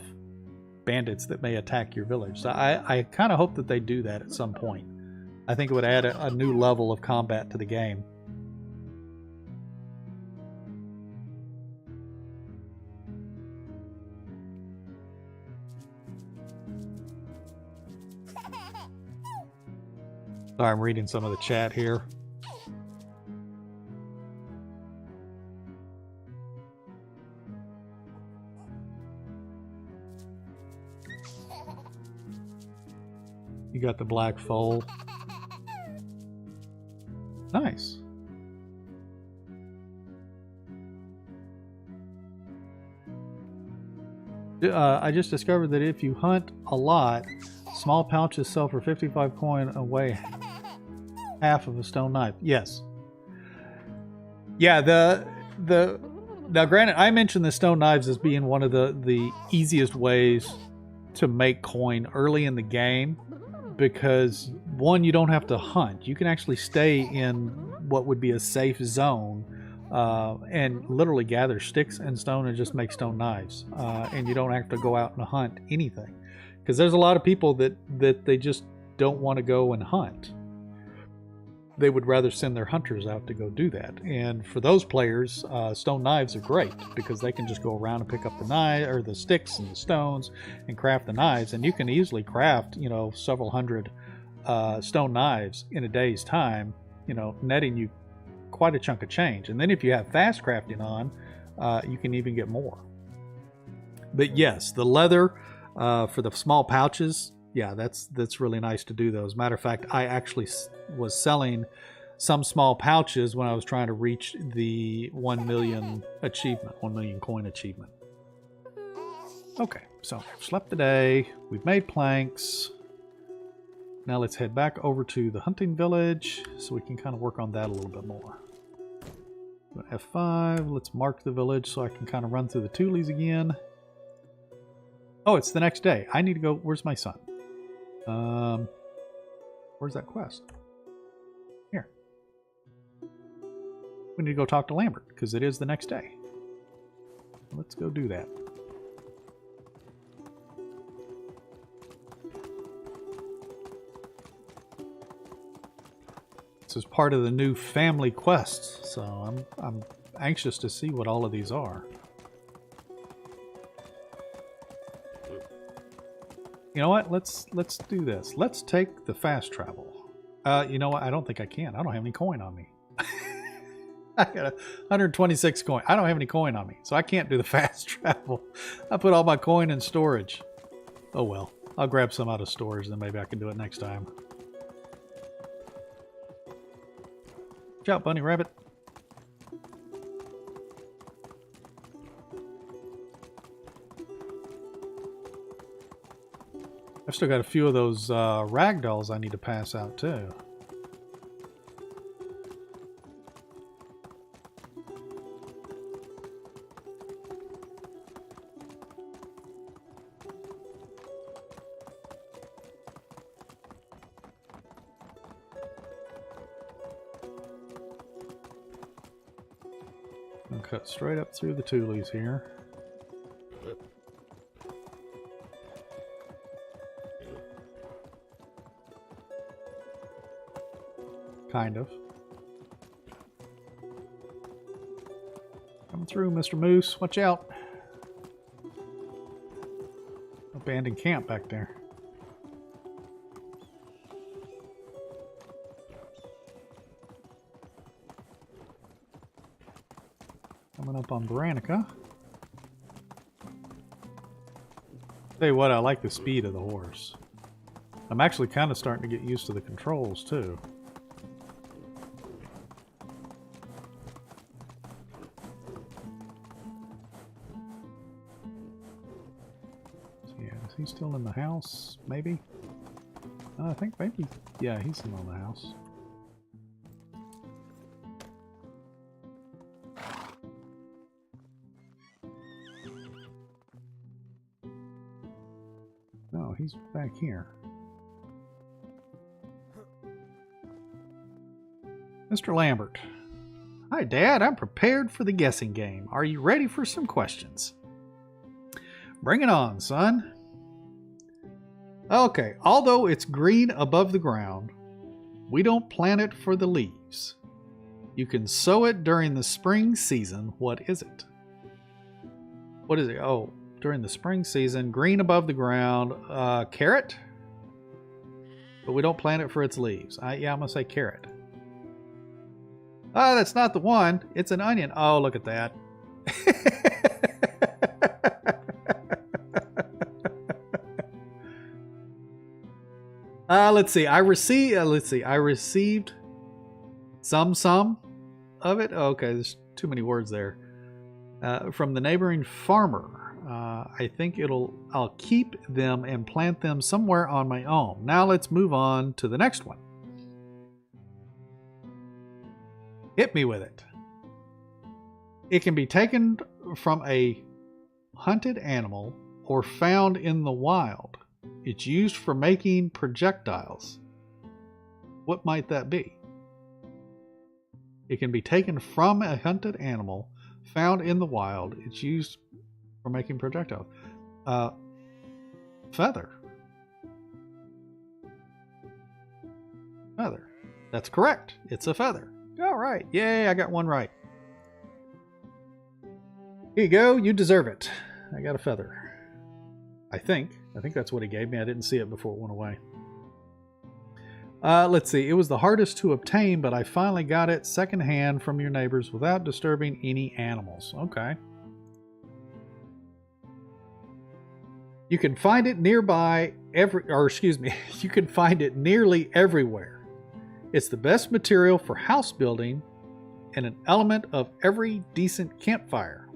bandits that may attack your village. So I kind of hope that they do that at some point. I think it would add a new level of combat to the game. Sorry, I'm reading some of the chat here. You got the black foal. Nice. I just discovered that if you hunt a lot, small pouches sell for 55 coin away half of a stone knife. Yes. Yeah, now granted, I mentioned the stone knives as being one of the easiest ways to make coin early in the game because, one, you don't have to hunt. You can actually stay in what would be a safe zone and literally gather sticks and stone and just make stone knives. And you don't have to go out and hunt anything. Because there's a lot of people that they just don't want to go and hunt. They would rather send their hunters out to go do that. And for those players, stone knives are great because they can just go around and pick up the knife or the sticks and the stones and craft the knives. And you can easily craft, you know, several hundred stone knives in a day's time, you know, netting you quite a chunk of change. And then if you have fast crafting on, you can even get more. But yes, the leather for the small pouches, yeah, that's really nice to do those. Matter of fact, I actually was selling some small pouches when I was trying to reach the 1 million achievement, 1 million coin achievement. Okay, so we've slept the day, we've made planks. Now let's head back over to the hunting village so we can kind of work on that a little bit more. F5, let's mark the village so I can kind of run through the Tules again. Oh, it's the next day. I need to go, where's my son? Where's that quest? Here. We need to go talk to Lambert because it is the next day. Let's go do that. This is part of the new family quests, so I'm anxious to see what all of these are. You know what? Let's do this. Let's take the fast travel. You know what? I don't think I can. I don't have any coin on me. I got 126 coin. I don't have any coin on me, so I can't do the fast travel. I put all my coin in storage. Oh well. I'll grab some out of storage, then maybe I can do it next time. Watch out, bunny rabbit. I've still got a few of those ragdolls I need to pass out too. I'll cut straight up through the Tules here. Kind of. Coming through, Mr. Moose. Watch out. Abandoned camp back there. Coming up on Veronica. Tell you what, I like the speed of the horse. I'm actually kind of starting to get used to the controls too. Is he still in the house? Maybe? I think maybe. Yeah, he's still in the house. No, he's back here. Mr. Lambert. Hi, Dad. I'm prepared for the guessing game. Are you ready for some questions? Bring it on, son. Okay, although it's green above the ground, we don't plant it for the leaves. You can sow it during the spring season. What is it? What is it? Oh, during the spring season, green above the ground, carrot? But we don't plant it for its leaves. Yeah, I'm going to say carrot. Oh, that's not the one. It's an onion. Oh, look at that. Let's see. I received some of it. Oh, okay, there's too many words there. From the neighboring farmer. I think I'll keep them and plant them somewhere on my own. Now let's move on to the next one. Hit me with it. It can be taken from a hunted animal or found in the wild. It's used for making projectiles. What might that be? It can be taken from a hunted animal found in the wild. It's used for making projectiles. Feather. Feather. That's correct. It's a feather. All right. Yay, I got one right. Here you go. You deserve it. I got a feather. I think that's what he gave me. I didn't see it before it went away. Let's see. It was the hardest to obtain, but I finally got it secondhand from your neighbors without disturbing any animals. Okay. You can find it nearby you can find it nearly everywhere. It's the best material for house building and an element of every decent campfire.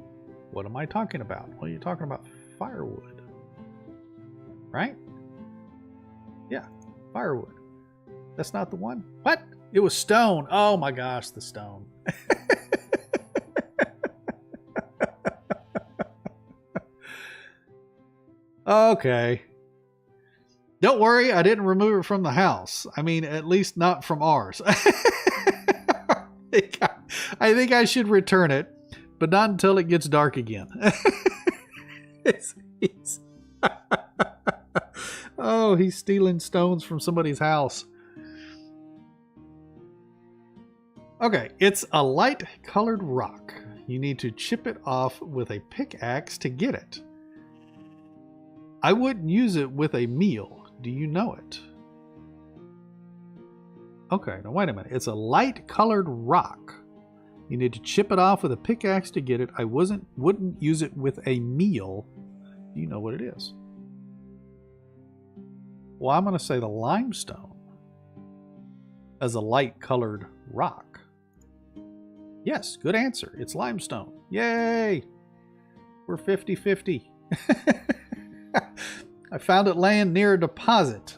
What am I talking about? Well, you're talking about firewood. Right? Yeah, firewood. That's not the one? What? It was stone. Oh my gosh, the stone. Okay. Don't worry, I didn't remove it from the house. I mean, at least not from ours. I think I should return it, but not until it gets dark again. Oh, he's stealing stones from somebody's house. Okay, it's a light colored rock. You need to chip it off with a pickaxe to get it. I wouldn't use it with a meal. Do you know it? Okay, now wait a minute. It's a light colored rock. You need to chip it off with a pickaxe to get it. I wouldn't use it with a meal. Do you know what it is? Well, I'm going to say the limestone as a light colored rock. Yes, good answer. It's limestone. Yay! We're 50-50. I found it laying near a deposit.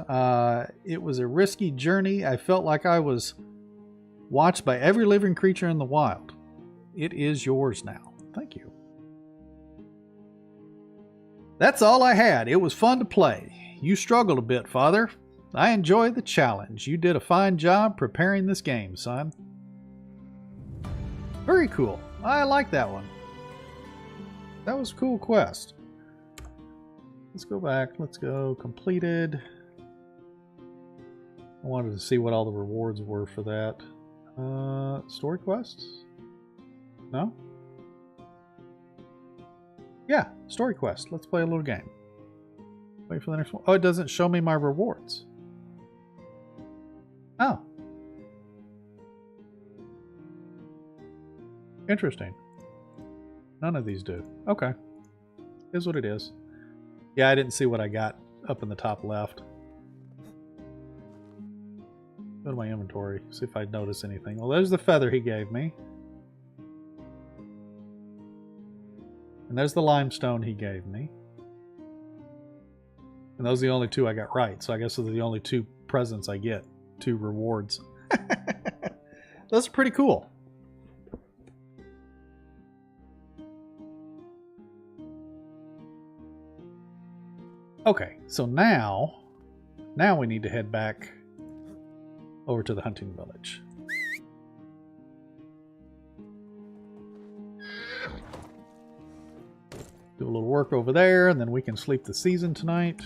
It was a risky journey. I felt like I was watched by every living creature in the wild. It is yours now. Thank you. That's all I had. It was fun to play. You struggled a bit, Father. I enjoy the challenge. You did a fine job preparing this game, son. Very cool. I like that one. That was a cool quest. Let's go back. Let's go completed. I wanted to see what all the rewards were for that. Story quests? No? Yeah, story quest. Let's play a little game. Wait for the next one. Oh, it doesn't show me my rewards. Oh. Interesting. None of these do. Okay. Is what it is. Yeah, I didn't see what I got up in the top left. Go to my inventory, see if I notice anything. Well, there's the feather he gave me. And there's the limestone he gave me. And those are the only two I got right. So I guess those are the only two presents I get. 2 rewards. Those are pretty cool. Okay, so now we need to head back over to the hunting village. Do a little work over there, and then we can sleep the season tonight.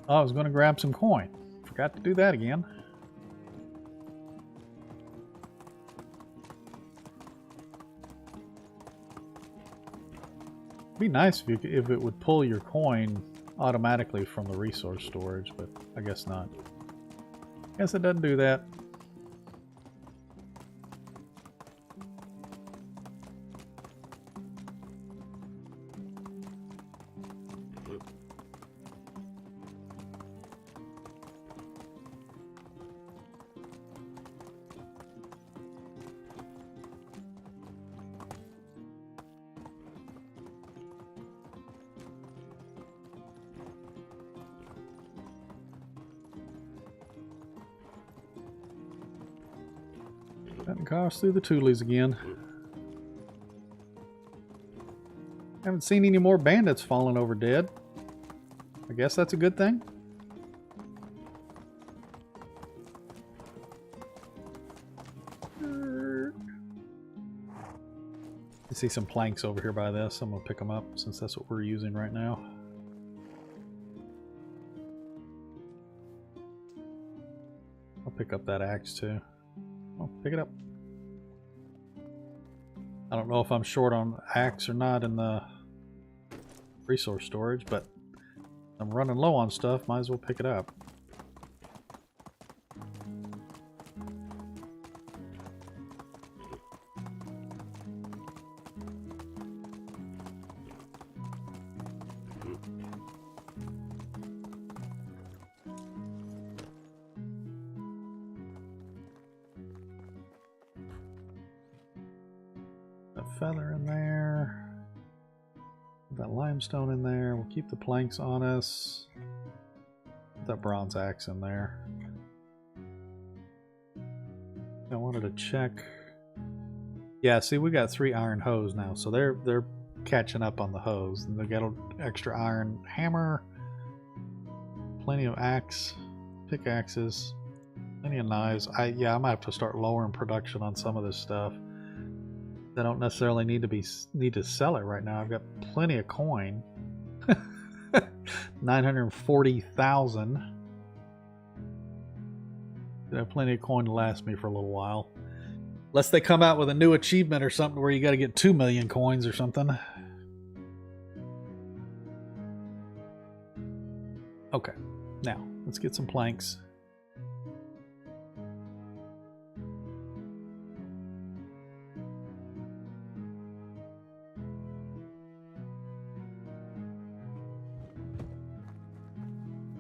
Oh, I was going to grab some coin. Forgot to do that again. It'd be nice if it would pull your coin automatically from the resource storage, but I guess not. Guess it doesn't do that. Cutting costs through the toolies again. Haven't seen any more bandits falling over dead. I guess that's a good thing. I see some planks over here by this. I'm going to pick them up since that's what we're using right now. I'll pick up that axe too. I'll pick it up. I don't know if I'm short on axe or not in the resource storage, but I'm running low on stuff. Might as well pick it up. Feather in there, that limestone in there. We'll keep the planks on us. Put that bronze axe in there. I wanted to check. Yeah, see, we got 3 iron hoes now, so they're catching up on the hoes, and they got an extra iron hammer, plenty of pickaxes, plenty of knives. I might have to start lowering production on some of this stuff. I don't necessarily need to sell it right now. I've got plenty of coin. 940,000. I have plenty of coin to last me for a little while. Unless they come out with a new achievement or something where you got to get 2 million coins or something. Okay, now let's get some planks.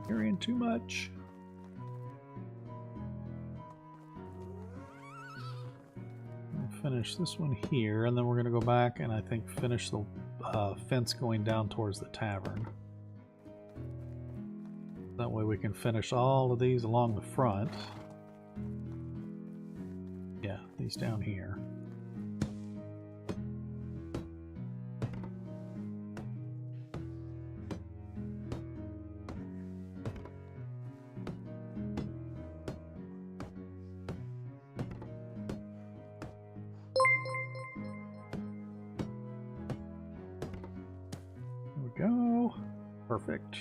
Carrying too much. I'll finish this one here, and then we're going to go back and I think finish the fence going down towards the tavern. That way we can finish all of these along the front. Yeah, these down here. Go. Perfect.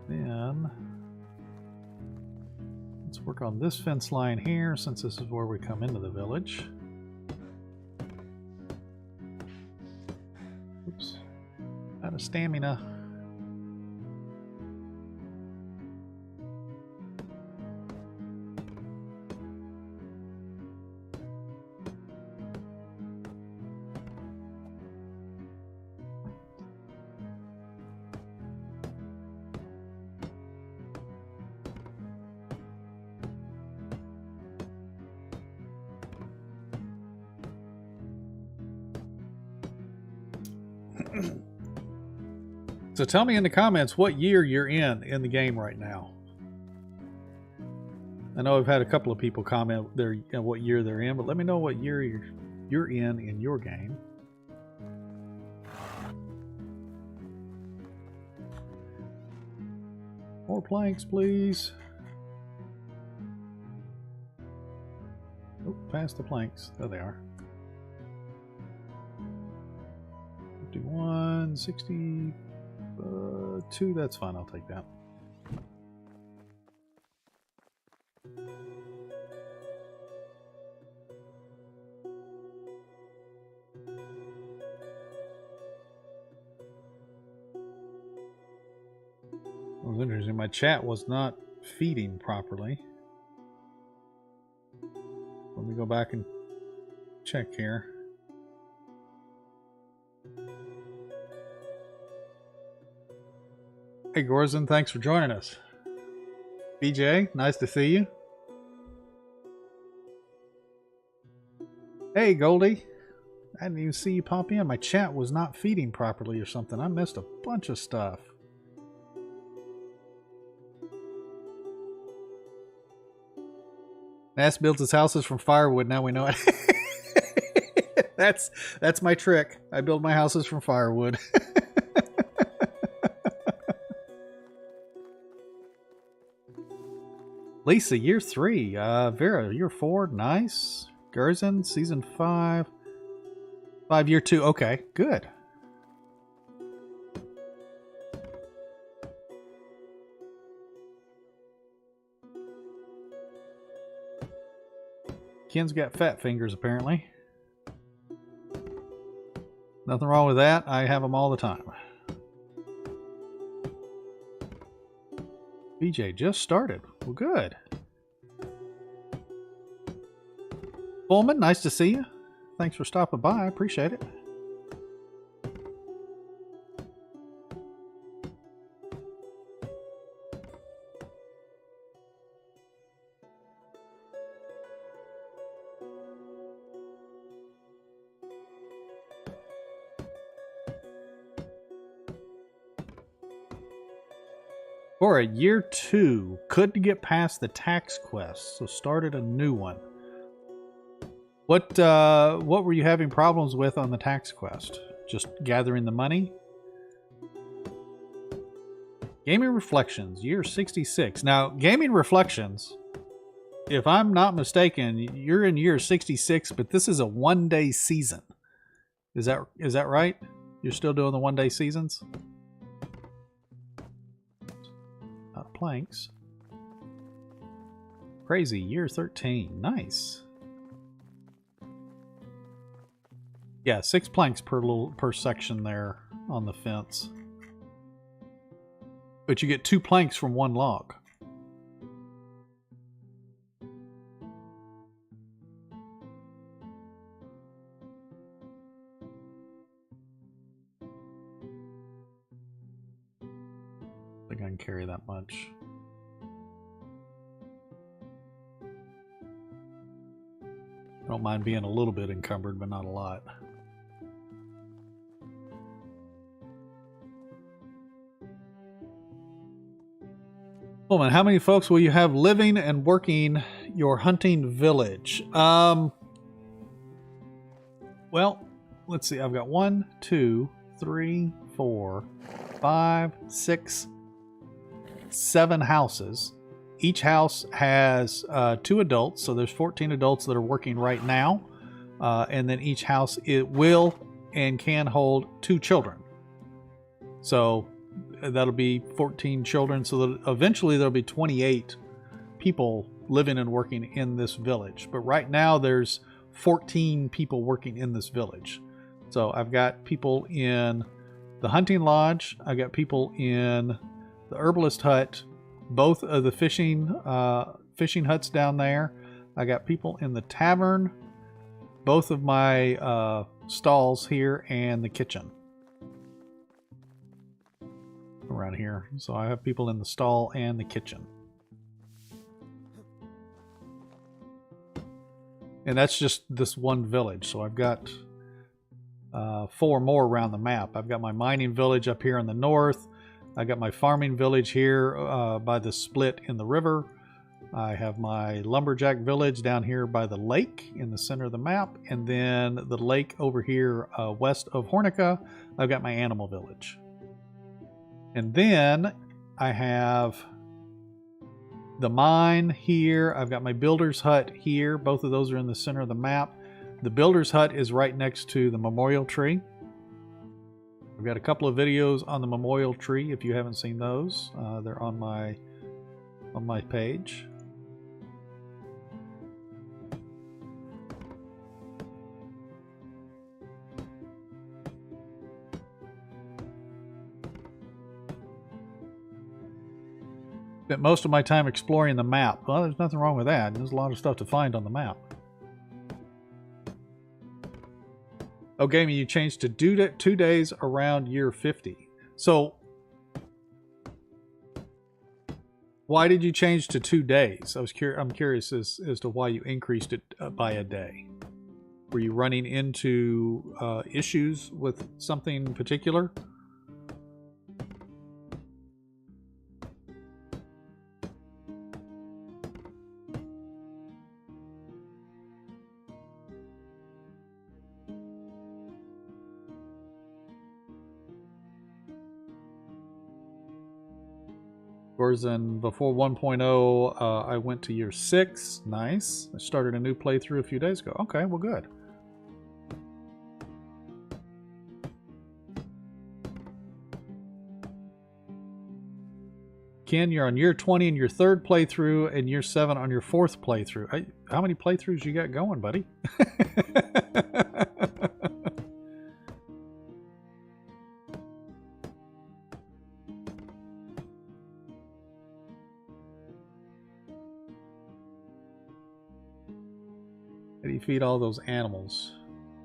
Then let's work on this fence line here since this is where we come into the village. Oops. Out of stamina. So tell me in the comments what year you're in the game right now. I know I've had a couple of people comment what year they're in, but let me know what year you're in your game. More planks, please. Oh, past the planks. There they are. 51, 62, that's fine, I'll take that. It was interesting, my chat was not feeding properly. Let me go back and check here. Hey Gorzen, thanks for joining us. BJ, nice to see you. Hey Goldie, I didn't even see you pop in. My chat was not feeding properly or something. I missed a bunch of stuff. Mass builds his houses from firewood. Now we know it. That's my trick. I build my houses from firewood. Lisa, year 3. Vera, year 4. Nice. Gerzen, season 5. 5, year 2. Okay, good. Ken's got fat fingers, apparently. Nothing wrong with that. I have them all the time. BJ just started. Well, good. Pullman, nice to see you. Thanks for stopping by. I appreciate it. For a year 2, couldn't get past the tax quest, so started a new one. What were you having problems with on the tax quest? Just gathering the money? Gaming Reflections, year 66. Now, Gaming Reflections, if I'm not mistaken, you're in year 66, but this is a one-day season. Is that right? You're still doing the one-day seasons? Planks. Crazy, year 13. Nice. Yeah, 6 planks per section there on the fence. But you get 2 planks from 1 log. I think I can carry that much. I don't mind being a little bit encumbered, but not a lot. Woman, how many folks will you have living and working your hunting village? Well, let's see. I've got 1, 2, 3, 4, 5, 6, 7 houses. Each house has 2 adults, so there's 14 adults that are working right now. And then each house, it will and can hold 2 children. So that'll be 14 children. So that eventually there'll be 28 people living and working in this village. But right now there's 14 people working in this village. So I've got people in the hunting lodge. I've got people in the herbalist hut, both of the fishing huts down there. I got people in the tavern, both of my stalls here, and the kitchen around here. So I have people in the stall and the kitchen. And that's just this one village. So I've got 4 more around the map. I've got my mining village up here in the north. I got my farming village here by the split in the river. I have my lumberjack village down here by the lake in the center of the map. And then the lake over here west of Hornica, I've got my animal village. And then I have the mine here. I've got my builder's hut here. Both of those are in the center of the map. The builder's hut is right next to the memorial tree. I've got a couple of videos on the memorial tree. If you haven't seen those, they're on my page. Spent most of my time exploring the map. Well, there's nothing wrong with that. There's a lot of stuff to find on the map. Oh, gaming, you changed to 2 days around year 50. So, why did you change to 2 days? I'm curious as to why you increased it by a day. Were you running into issues with something in particular? Whereas in before 1.0, I went to year 6. Nice. I started a new playthrough a few days ago. Okay, well, good. Ken, you're on year 20 in your 3rd playthrough and year 7 on your 4th playthrough. How many playthroughs you got going, buddy? How do you feed all those animals?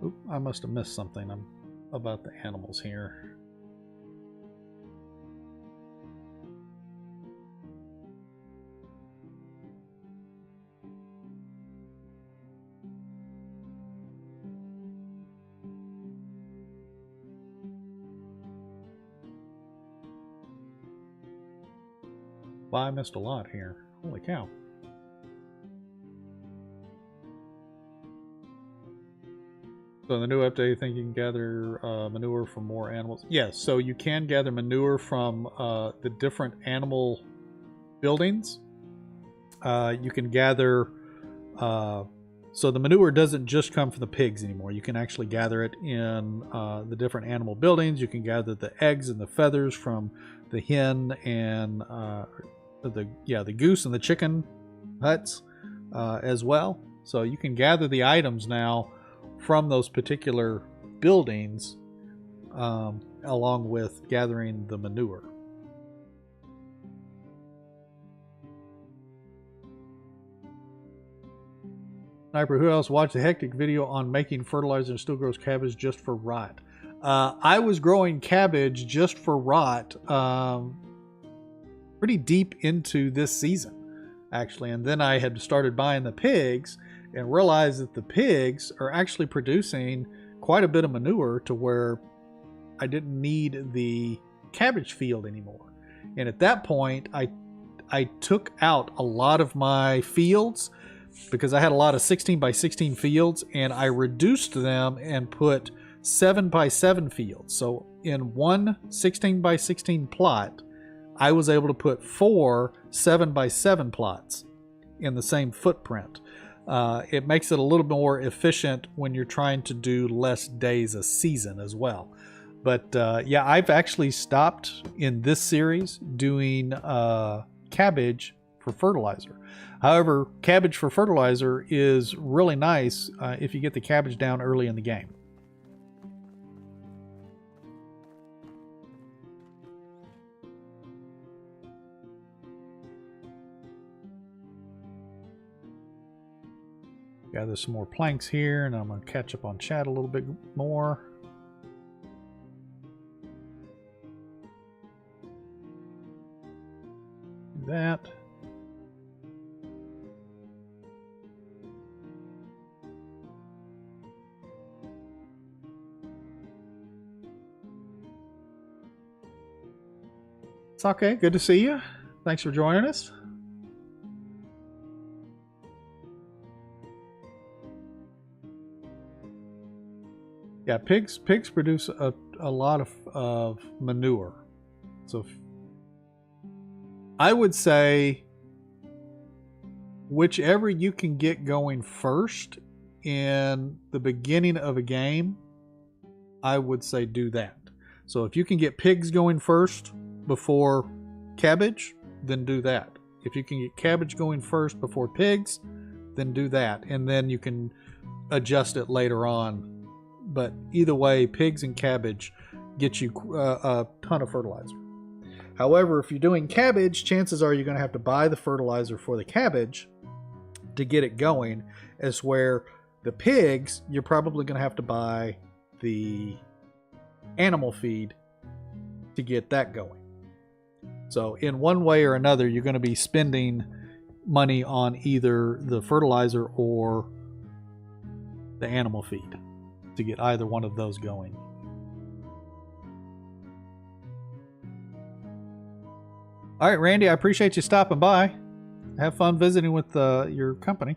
Oop, I must have missed something about the animals here. Well, I missed a lot here. Holy cow. So in the new update, you think you can gather manure from more animals? Yes, so you can gather manure from the different animal buildings. You can gather... so the manure doesn't just come from the pigs anymore. You can actually gather it in the different animal buildings. You can gather the eggs and the feathers from the hen and the goose and the chicken huts as well. So you can gather the items now from those particular buildings along with gathering the manure. Sniper, who else watched the Hectic video on making fertilizer and still grows cabbage just for rot? I was growing cabbage just for rot pretty deep into this season, actually. And then I had started buying the pigs and realized that the pigs are actually producing quite a bit of manure to where I didn't need the cabbage field anymore. And at that point, I took out a lot of my fields because I had a lot of 16 by 16 fields, and I reduced them and put 7 by 7 fields. So in one 16 by 16 plot, I was able to put 4 7 by 7 plots in the same footprint. It makes it a little bit more efficient when you're trying to do less days a season as well. But yeah, I've actually stopped in this series doing cabbage for fertilizer. However, cabbage for fertilizer is really nice if you get the cabbage down early in the game. Gather some more planks here, and I'm going to catch up on chat a little bit more. Do that. It's okay. Good to see you. Thanks for joining us. Yeah, pigs produce a lot of manure. So I would say whichever you can get going first in the beginning of a game, I would say do that. So if you can get pigs going first before cabbage, then do that. If you can get cabbage going first before pigs, then do that. And then you can adjust it later on. But either way, pigs and cabbage get you a ton of fertilizer. However, if you're doing cabbage, chances are you're going to have to buy the fertilizer for the cabbage to get it going, as where the pigs, you're probably going to have to buy the animal feed to get that going. So in one way or another, you're going to be spending money on either the fertilizer or the animal feed to get either one of those going. All right, Randy, I appreciate you stopping by. Have fun visiting with your company.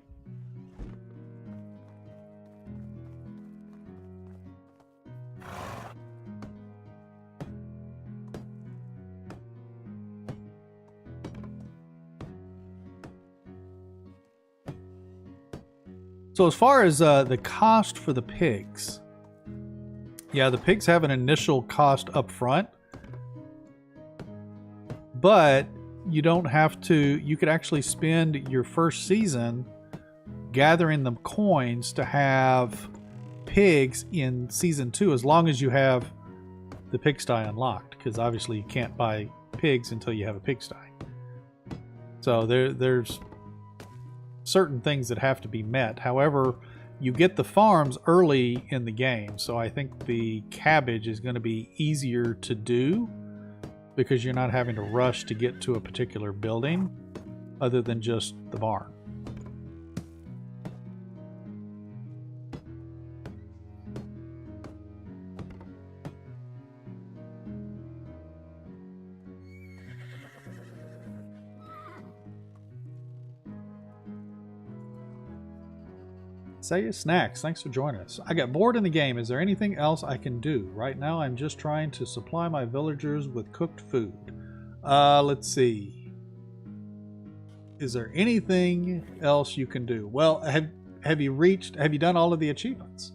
So as far as the cost for the pigs, yeah, the pigs have an initial cost up front, but you don't have to. You could actually spend your first season gathering them coins to have pigs in season 2, as long as you have the pigsty unlocked, because obviously you can't buy pigs until you have a pigsty. So there's certain things that have to be met. However, you get the farms early in the game, so I think the cabbage is going to be easier to do because you're not having to rush to get to a particular building other than just the barn. Say Snacks, thanks for joining us. I got bored in the game. Is there anything else I can do? Right now I'm just trying to supply my villagers with cooked food. Let's see. Is there anything else you can do? Well, have you done all of the achievements?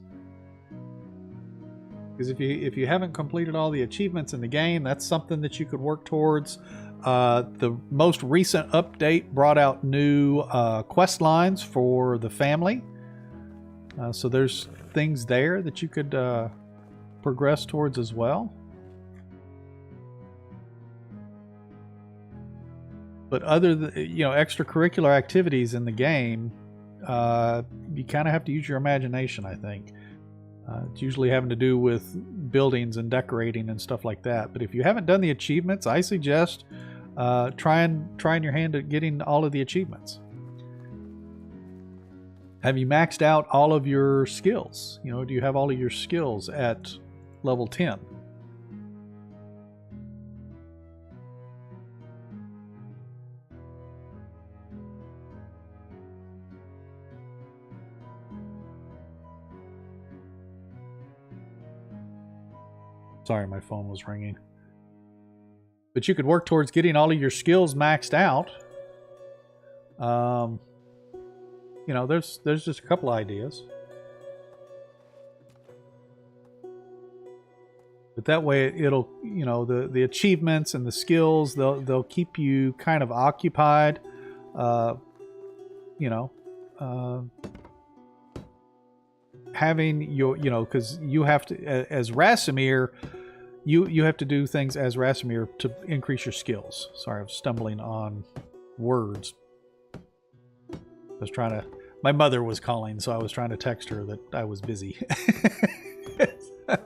Because if you haven't completed all the achievements in the game, that's something that you could work towards. The most recent update brought out new quest lines for the family. So there's things there that you could progress towards as well. But other than, extracurricular activities in the game, you kind of have to use your imagination, I think. It's usually having to do with buildings and decorating and stuff like that. But if you haven't done the achievements, I suggest trying your hand at getting all of the achievements. Have you maxed out all of your skills? Do you have all of your skills at level 10? Sorry, my phone was ringing. But you could work towards getting all of your skills maxed out. There's just a couple ideas. But that way it'll, the achievements and the skills, they'll keep you kind of occupied. Having your, because you have to, as Rasimir, you have to do things as Rasimir to increase your skills. Sorry, I'm stumbling on words. I was trying to, my mother was calling, so I was trying to text her that I was busy. I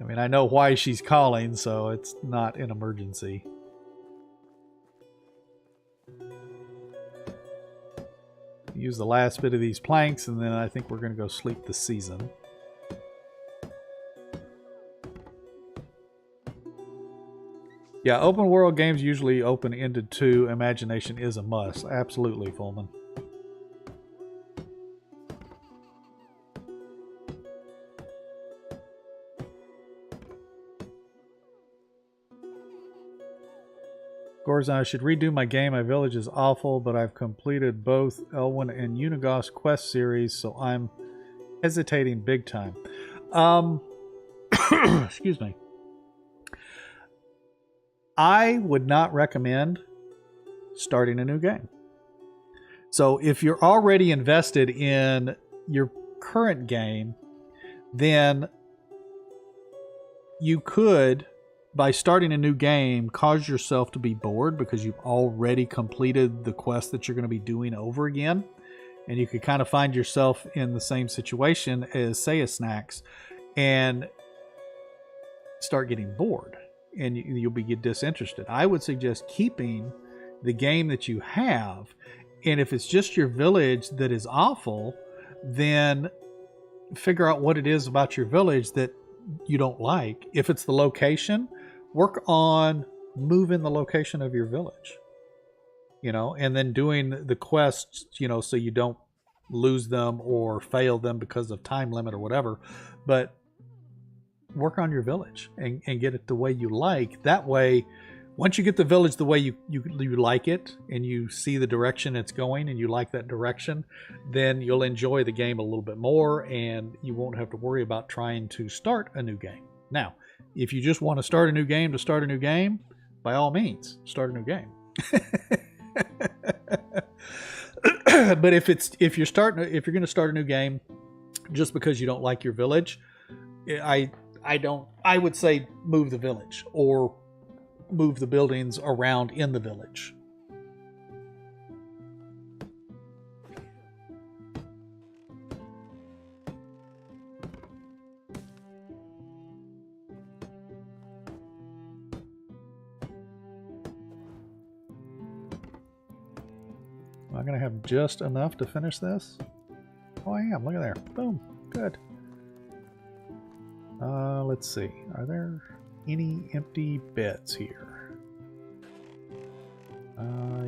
mean, I know why she's calling, so it's not an emergency. Use the last bit of these planks, and then I think we're going to go sleep this season. Yeah, open world games usually open-ended too. Imagination is a must. Absolutely, Fullman. Gorzon, I should redo my game. My village is awful, but I've completed both Elwyn and Unigos quest series, so I'm hesitating big time. Excuse me. I would not recommend starting a new game. So if you're already invested in your current game, then you could, by starting a new game, cause yourself to be bored because you've already completed the quest that you're going to be doing over again. And you could kind of find yourself in the same situation as Saya Snacks and start getting bored. And you'll get disinterested. I would suggest keeping the game that you have, and if it's just your village that is awful, then figure out what it is about your village that you don't like. If it's the location, work on moving the location of your village, and then doing the quests, so you don't lose them or fail them because of time limit or whatever. But work on your village and get it the way you like. That way, Once you get the village the way you like it, and you see the direction it's going, and you like that direction, then you'll enjoy the game a little bit more, and you won't have to worry about trying to start a new game. Now, if you just want to start a new game to start a new game, by all means, start a new game. But if you're going to start a new game just because you don't like your village, I would say move the village or move the buildings around in the village. Am I going to have just enough to finish this? Oh, I am. Look at there. Boom. Good. Let's see. Are there any empty beds here?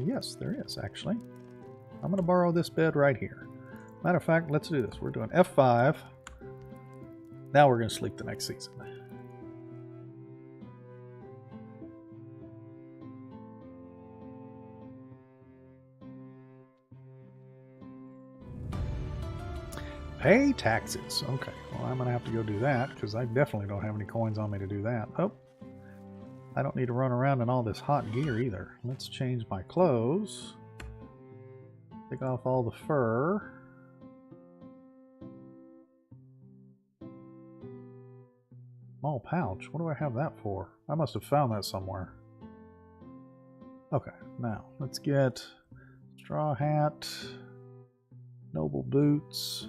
Yes, there is, actually. I'm going to borrow this bed right here. Matter of fact, let's do this. We're doing F5. Now we're going to sleep the next season. Pay taxes. Okay, well, I'm going to have to go do that because I definitely don't have any coins on me to do that. Oh, I don't need to run around in all this hot gear either. Let's change my clothes. Take off all the fur. Small pouch. What do I have that for? I must have found that somewhere. Okay, now let's get straw hat, noble boots,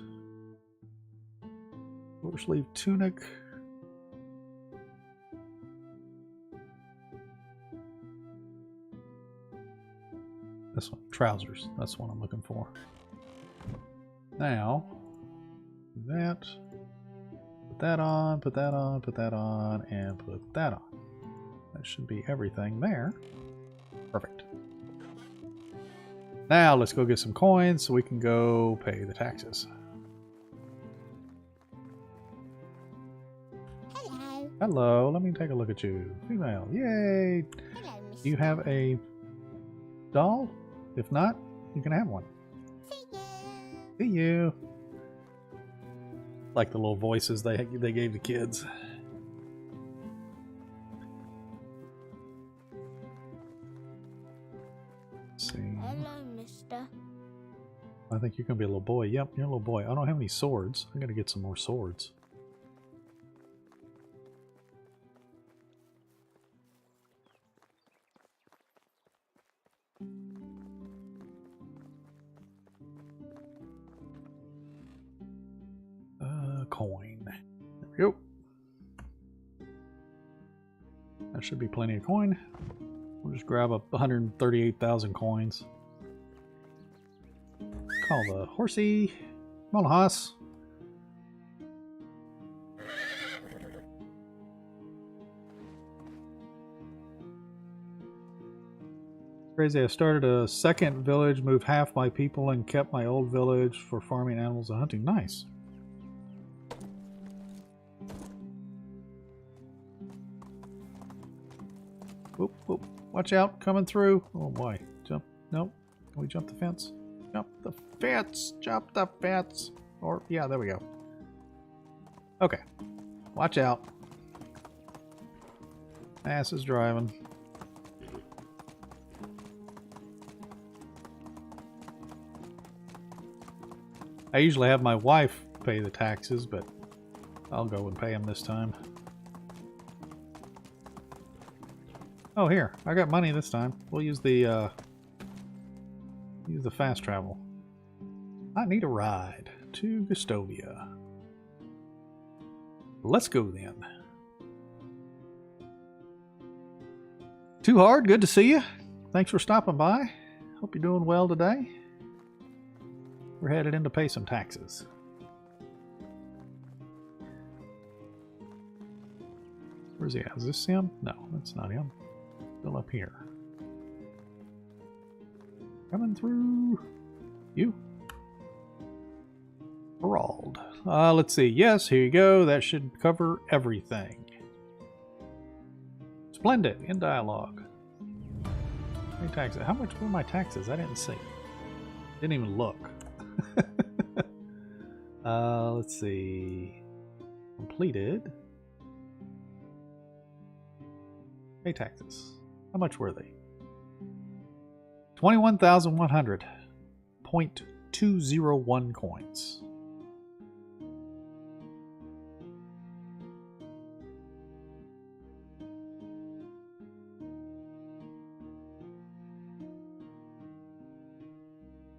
short sleeve tunic. This one, trousers. That's what I'm looking for. Now, do that. Put that on, put that on, put that on, and put that on. That should be everything there. Perfect. Now let's go get some coins so we can go pay the taxes. Hello. Hello, let me take a look at you. Female, yay! Hello, Miss. Do you have a doll? If not, you can have one. See you. See you. Like the little voices they gave the kids. Let's see. Hello, mister. I think you're gonna be a little boy. Yep, you're a little boy. I don't have any swords. I'm gonna get some more swords. Coin. There we go. That should be plenty of coin. We'll just grab up 138,000 coins. Call the horsey. Come on, hoss. Crazy, I started a second village, moved half my people, and kept my old village for farming animals and hunting. Nice. Whoop, whoop. Watch out, coming through. Oh boy. Jump. Nope. Can we jump the fence? Jump the fence. Jump the fence. Or, yeah, there we go. Okay. Watch out. Ass is driving. I usually have my wife pay the taxes, but I'll go and pay them this time. Oh, here. I got money this time. We'll use the fast travel. I need a ride to Gustovia. Let's go then. Too hard. Good to see you. Thanks for stopping by. Hope you're doing well today. We're headed in to pay some taxes. Where's he at? Is this him? No, that's not him. Still up here. Coming through. You. Gerald. Let's see. Yes, here you go. That should cover everything. Splendid. In dialogue. Pay taxes. How much were my taxes? I didn't see. Didn't even look. Let's see. Completed. Pay taxes. How much were they? 21,100.201 coins.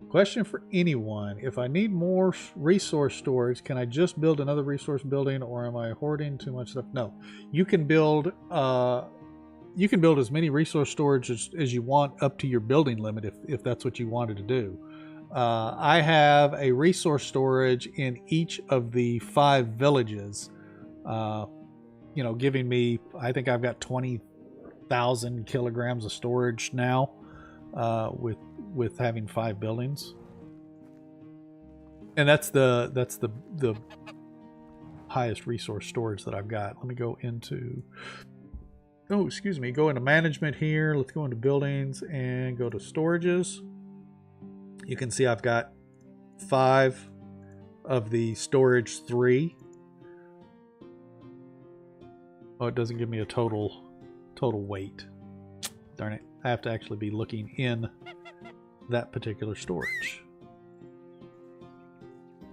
Question for anyone. If I need more resource storage, can I just build another resource building, or am I hoarding too much stuff? No. You can build as many resource storage as you want up to your building limit if that's what you wanted to do. I have a resource storage in each of the 5 villages, giving me, I think I've got 20,000 kilograms of storage now with having 5 buildings. And that's the highest resource storage that I've got. Let me go into go into management here. Let's go into buildings and go to storages. You can see I've got 5 of the storage 3. Oh, it doesn't give me a total weight. Darn it. I have to actually be looking in that particular storage.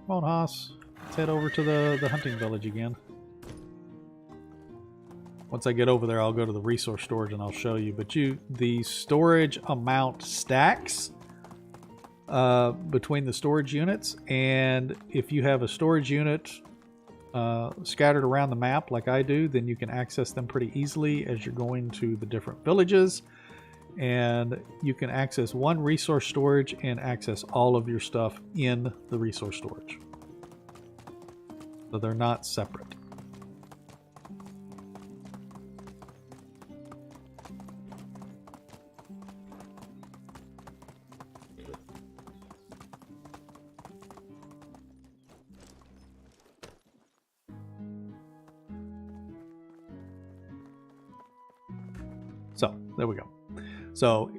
Come on, Haas. Let's head over to the hunting village again. Once I get over there, I'll go to the resource storage and I'll show you. But the storage amount stacks between the storage units. And if you have a storage unit scattered around the map like I do, then you can access them pretty easily as you're going to the different villages. And you can access one resource storage and access all of your stuff in the resource storage. So they're not separate. So there we go. So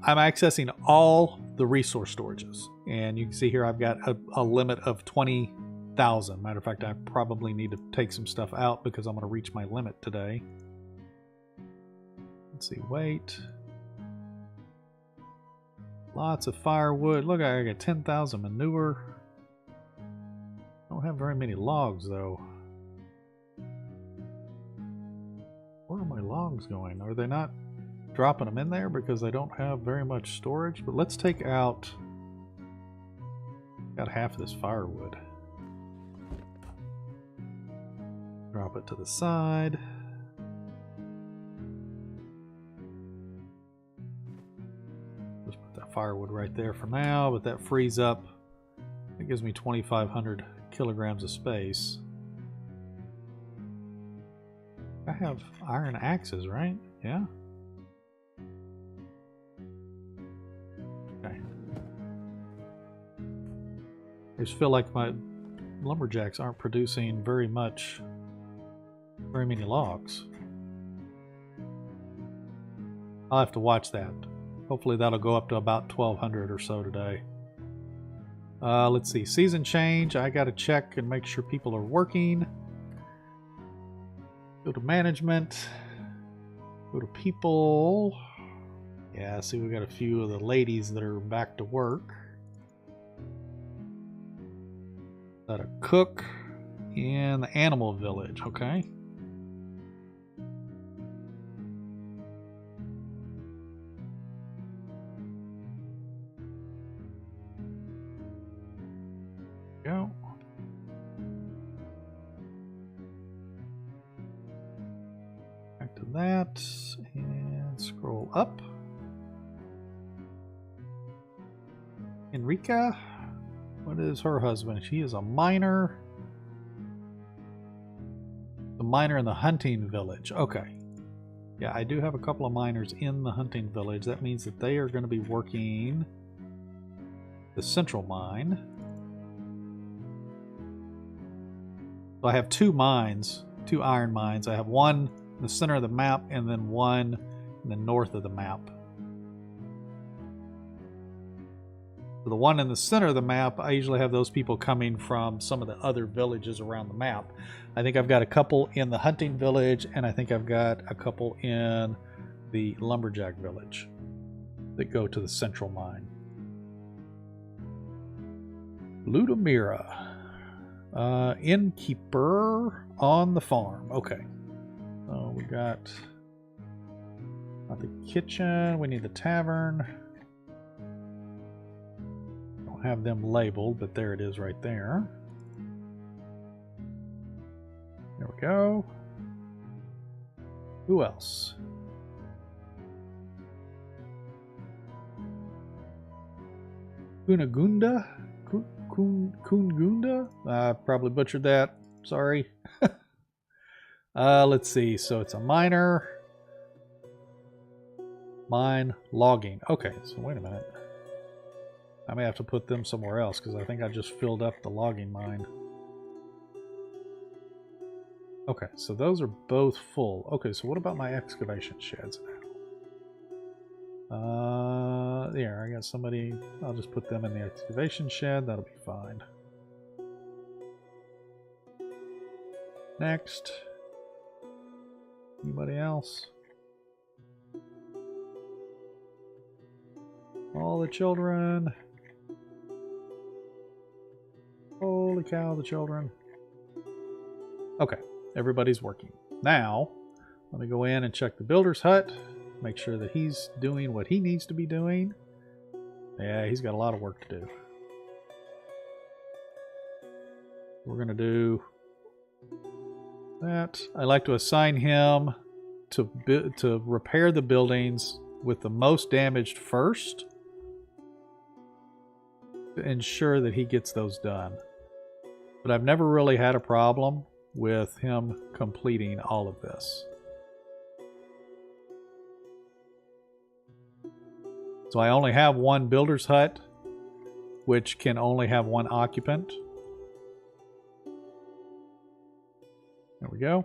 I'm accessing all the resource storages, and you can see here I've got a limit of 20,000. Matter of fact, I probably need to take some stuff out because I'm going to reach my limit today. Let's see, weight. Lots of firewood. Look, I got 10,000 manure. Don't have very many logs though. Where are my logs going? Are they not dropping them in there because I don't have very much storage? But let's take out, got half of this firewood. Drop it to the side. Just put that firewood right there for now, but that frees up, it gives me 2,500 kilograms of space. I have iron axes, right? Yeah. Okay. I just feel like my lumberjacks aren't producing very many logs. I'll have to watch that. Hopefully that'll go up to about 1,200 or so today. Let's see, season change. I gotta check and make sure people are working. Go to management. Go to people. Yeah, see, we got a few of the ladies that are back to work. Got a cook in the animal village, okay. Go. Back to that and scroll up. Enrica, what is her husband? She is a miner. The miner in the hunting village. Okay. Yeah, I do have a couple of miners in the hunting village. That means that they are going to be working the central mine. So I have 2 mines, 2 iron mines. I have one in the center of the map and then one in the north of the map. The one in the center of the map, I usually have those people coming from some of the other villages around the map. I think I've got a couple in the hunting village, and I think I've got a couple in the lumberjack village that go to the central mine. Ludmira. Innkeeper on the farm. Okay. So we got the kitchen. We need the tavern. Don't have them labeled, but there it is right there. There we go. Who else? Kunagunda? Kungunda? I probably butchered that. Sorry. Let's see. So it's a miner. Mine logging. Okay, so wait a minute. I may have to put them somewhere else because I think I just filled up the logging mine. Okay, so those are both full. Okay, so what about my excavation sheds now? There, I got somebody. I'll just put them in the excavation shed. That'll be fine. Next. Anybody else? All the children. Holy cow, the children. Okay, everybody's working. Now, let me go in and check the builder's hut. Make sure that he's doing what he needs to be doing. Yeah, he's got a lot of work to do. We're going to do that. I like to assign him to repair the buildings with the most damaged first, to ensure that he gets those done. But I've never really had a problem with him completing all of this. So I only have one builder's hut, which can only have one occupant. There we go.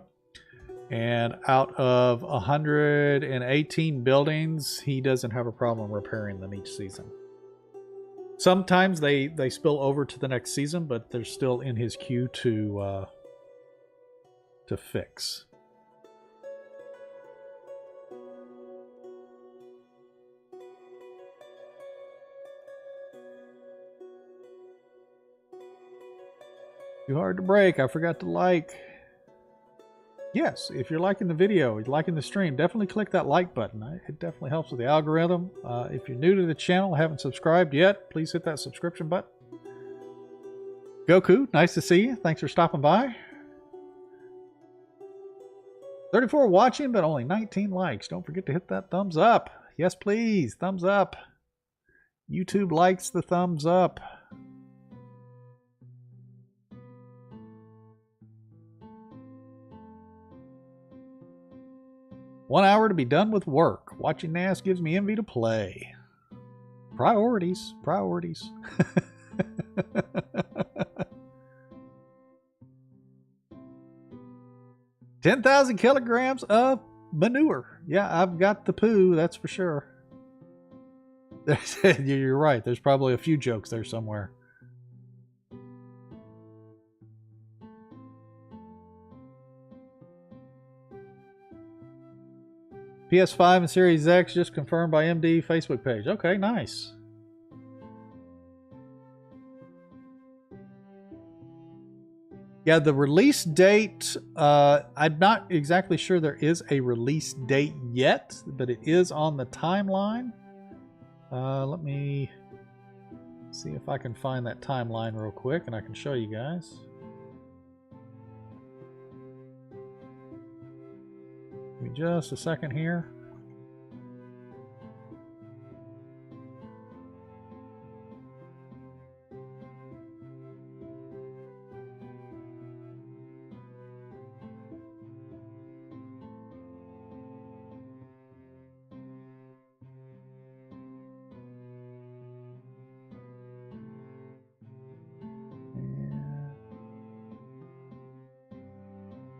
And out of 118 buildings, he doesn't have a problem repairing them each season. Sometimes they spill over to the next season, but they're still in his queue to fix. Too hard to break. I forgot to like. Yes, if you're liking the video, you're liking the stream, definitely click that like button. It definitely helps with the algorithm. If you're new to the channel, haven't subscribed yet, please hit that subscription button. Goku, nice to see you. Thanks for stopping by. 34 watching, but only 19 likes. Don't forget to hit that thumbs up. Yes, please. Thumbs up. YouTube likes the thumbs up. One hour to be done with work. Watching NAS gives me envy to play. Priorities. Priorities. $10,000 kilograms of manure. Yeah, I've got the poo, that's for sure. You're right. There's probably a few jokes there somewhere. PS5 and Series X just confirmed by MD Facebook page. Okay, nice. Yeah, the release date, I'm not exactly sure there is a release date yet, but it is on the timeline. Let me see if I can find that timeline real quick and I can show you guys. Give me just a second here.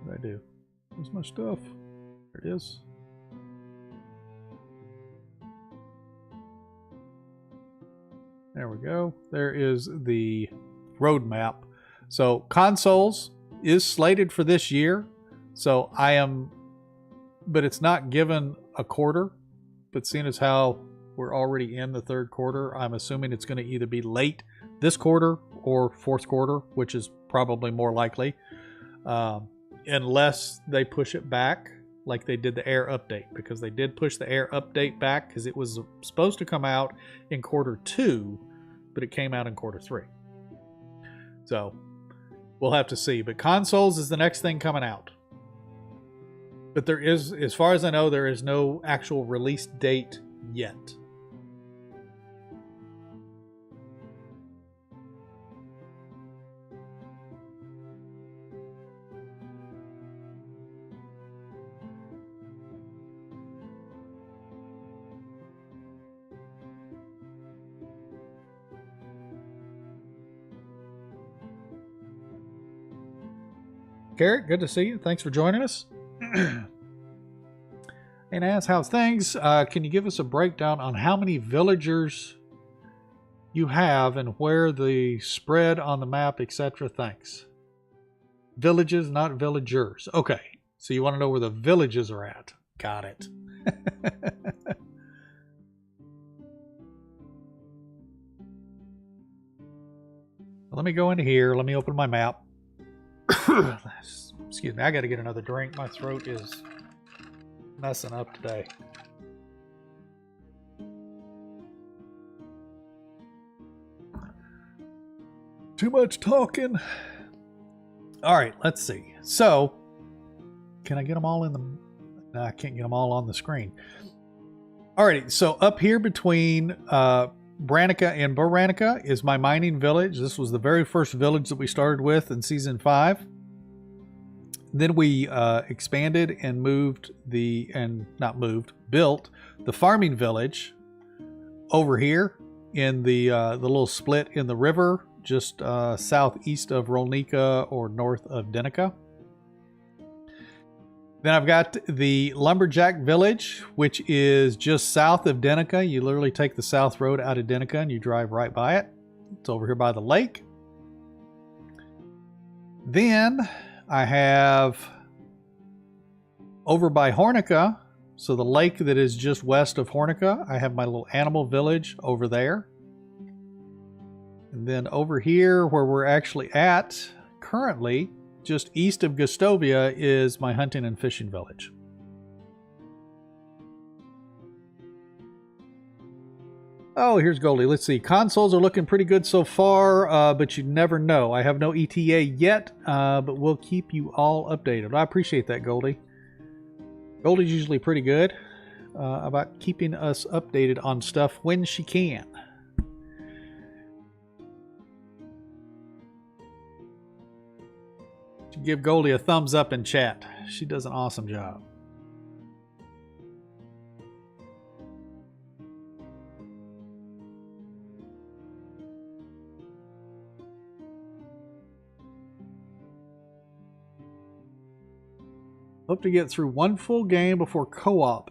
What did I do? Where's my stuff? There it is. There we go. There is the road map. So consoles is slated for this year. So but it's not given a quarter. But seeing as how we're already in the third quarter, I'm assuming it's going to either be late this quarter or fourth quarter, which is probably more likely. Unless they push it back like they did the Air update, because they did push the Air update back because it was supposed to come out in quarter 2, but it came out in quarter 3. So we'll have to see. But consoles is the next thing coming out. But there is, as far as I know, there is no actual release date yet. Garrett, good to see you. Thanks for joining us. And as how's things? Can you give us a breakdown on how many villagers you have and where the spread on the map, etc.? Thanks. Villages, not villagers. Okay, so you want to know where the villages are at. Got it. Let me go into here. Let me open my map. Excuse me, I got to get another drink. My throat is messing up today. Too much talking. All right, let's see. So, can I get them all in the... No, I can't get them all on the screen. Alrighty, so up here between Branica and Boranica is my mining village. This was the very first village that we started with in Season 5. Then we expanded and built the farming village over here in the little split in the river, just southeast of Rolnica or north of Denica. Then I've got the lumberjack village, which is just south of Denica. You literally take the south road out of Denica and you drive right by it. It's over here by the lake. Then I have over by Hornica, so the lake that is just west of Hornica, I have my little animal village over there. And then over here where we're actually at currently, just east of Gustovia, is my hunting and fishing village. Oh, here's Goldie. Let's see. Consoles are looking pretty good so far, but you never know. I have no ETA yet, but we'll keep you all updated. I appreciate that, Goldie. Goldie's usually pretty good about keeping us updated on stuff when she can. Give Goldie a thumbs up in chat. She does an awesome job. Hope to get through one full game before co-op,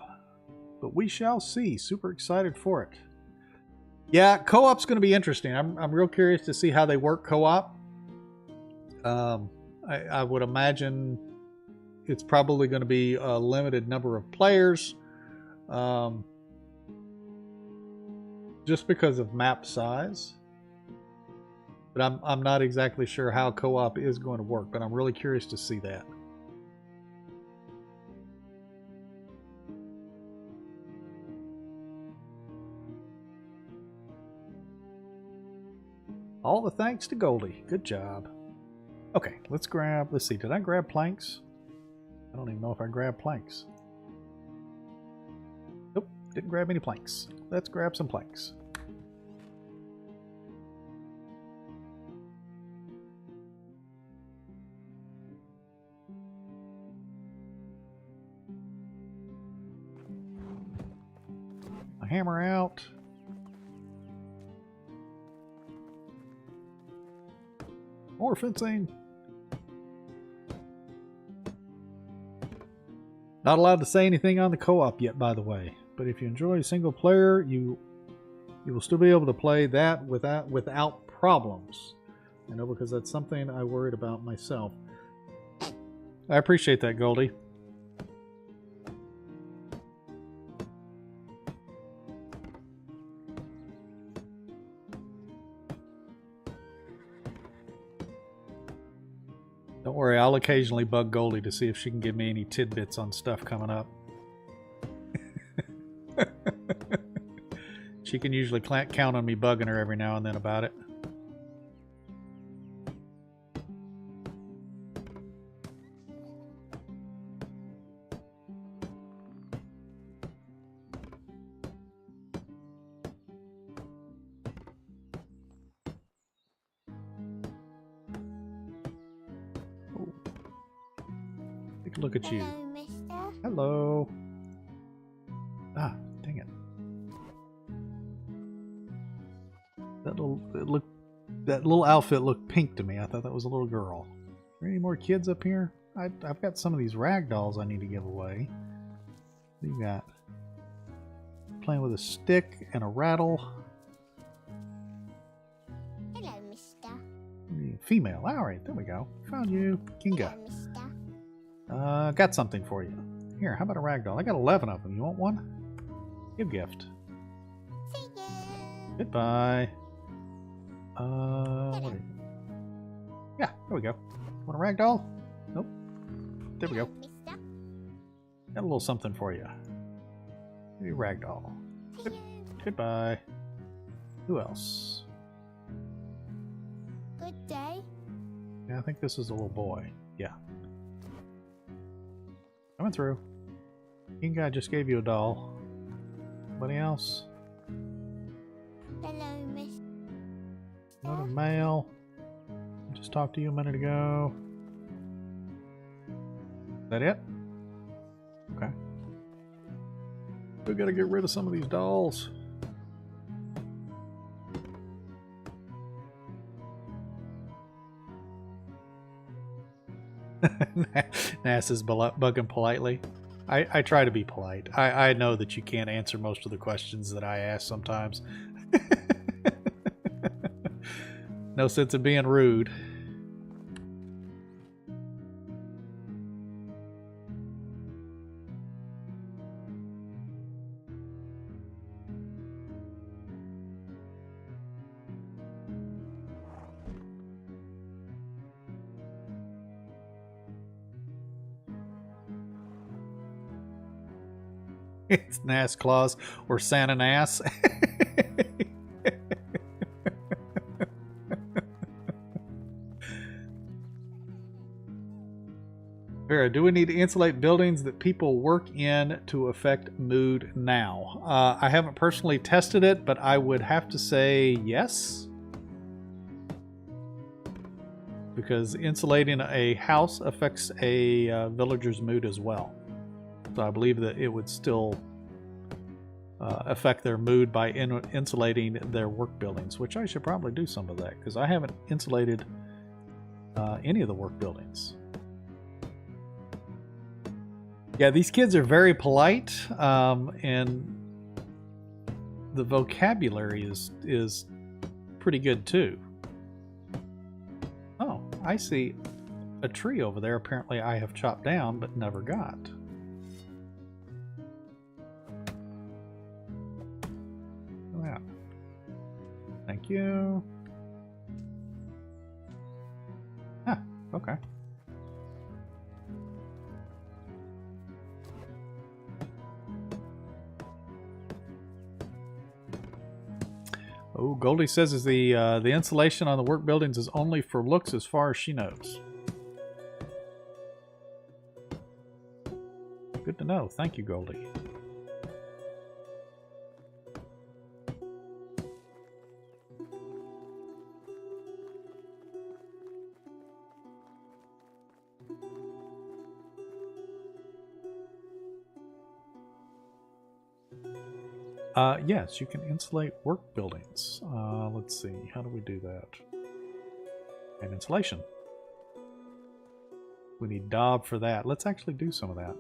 but we shall see. Super excited for it. Yeah, co-op's going to be interesting. I'm real curious to see how they work co-op. I would imagine it's probably going to be a limited number of players, just because of map size. But I'm not exactly sure how co-op is going to work, but I'm really curious to see that. All the thanks to Goldie. Good job. Okay, let's see, did I grab planks? I don't even know if I grabbed planks. Nope, didn't grab any planks. Let's grab some planks. My hammer out. More fencing. Not allowed to say anything on the co-op yet, by the way. But if you enjoy single player, you You will still be able to play that without problems. I know, because that's something I worried about myself. I appreciate that, Goldie. Don't worry, I'll occasionally bug Goldie to see if she can give me any tidbits on stuff coming up. She can usually count on me bugging her every now and then about it. Take a look at you. Hello, mister. Hello. Ah, dang it. That little outfit looked pink to me. I thought that was a little girl. Are there any more kids up here? I've got some of these rag dolls I need to give away. What do you got? Playing with a stick and a rattle. Hello, mister. Female. Alright, there we go. Found you. Kinga. Hello, mister. Got something for you. Here, how about a rag doll? I got 11 of them. You want one? Give gift. See you. Goodbye. What are you? Yeah, there we go. Want a rag doll? Nope. There we go. Hello, mister. Got a little something for you. Give you a rag doll. See you. Goodbye. Who else? Good day. Yeah, I think this is a little boy. Yeah. Coming through. King guy just gave you a doll. Anybody else? Hello, mister. Another male. Just talked to you a minute ago. Is that it? Okay. We gotta get rid of some of these dolls. NASA's bugging politely. I try to be polite. I know that you can't answer most of the questions that I ask sometimes. No sense in being rude. It's Nass Claus or Santa Nass. Vera, do we need to insulate buildings that people work in to affect mood now? I haven't personally tested it, but I would have to say yes. Because insulating a house affects a villager's mood as well. So I believe that it would still affect their mood by insulating their work buildings, which I should probably do some of that because I haven't insulated any of the work buildings. Yeah, these kids are very polite, and the vocabulary is pretty good too. Oh, I see a tree over there. Apparently I have chopped down but never got. Yeah. Thank you. Ah, okay. Oh, Goldie says is the insulation on the work buildings is only for looks as far as she knows. Good to know. Thank you, Goldie. Yes, you can insulate work buildings. Let's see, how do we do that? And insulation. We need daub for that. Let's actually do some of that.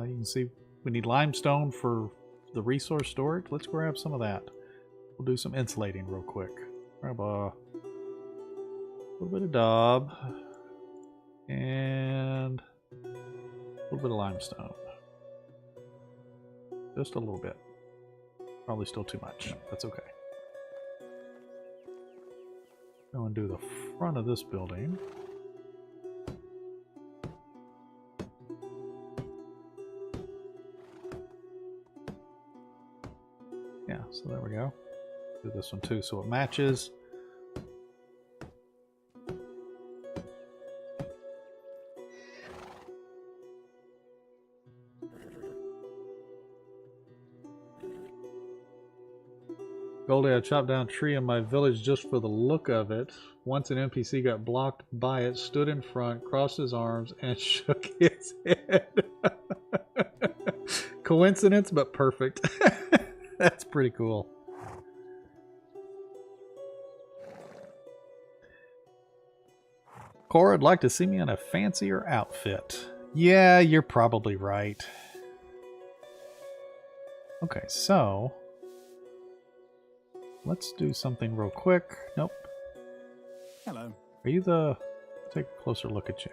You can see we need limestone for the resource storage. Let's grab some of that. We'll do some insulating real quick. Grab a little bit of daub and a little bit of limestone. Just a little bit. Probably still too much. That's okay. Go and do the front of this building. Yeah, so there we go. Do this one too so it matches. Goldie, I chopped down a tree in my village just for the look of it. Once an NPC got blocked by it, stood in front, crossed his arms, and shook his head. Coincidence, but perfect. That's pretty cool. Cora would like to see me in a fancier outfit. Yeah, you're probably right. Okay, so let's do something real quick. Nope. Hello. Are you the... Take a closer look at you.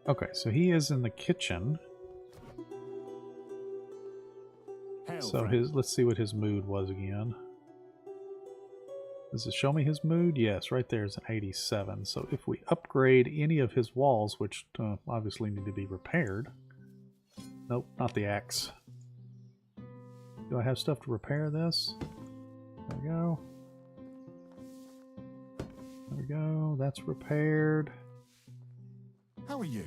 Okay, so he is in the kitchen. So his... Let's see what his mood was again. Does it show me his mood? Yes, right there is an 87. So if we upgrade any of his walls, which obviously need to be repaired. Nope, not the axe. Do I have stuff to repair this? There we go. There we go. That's repaired. How are you?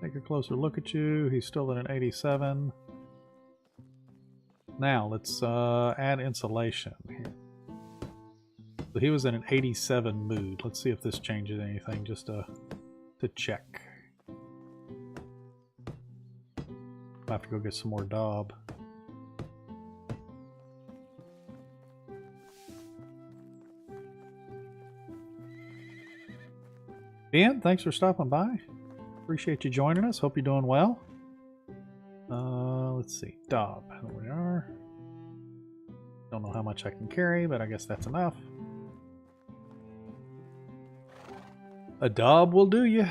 Take a closer look at you. He's still at an 87. Now, let's add insulation here. So he was in an 87 mood. Let's see if this changes anything, just to check. I'll have to go get some more daub. Ben, thanks for stopping by. Appreciate you joining us. Hope you're doing well. Let's see. Daub. There we are. Don't know how much I can carry, but I guess that's enough. A daub will do you.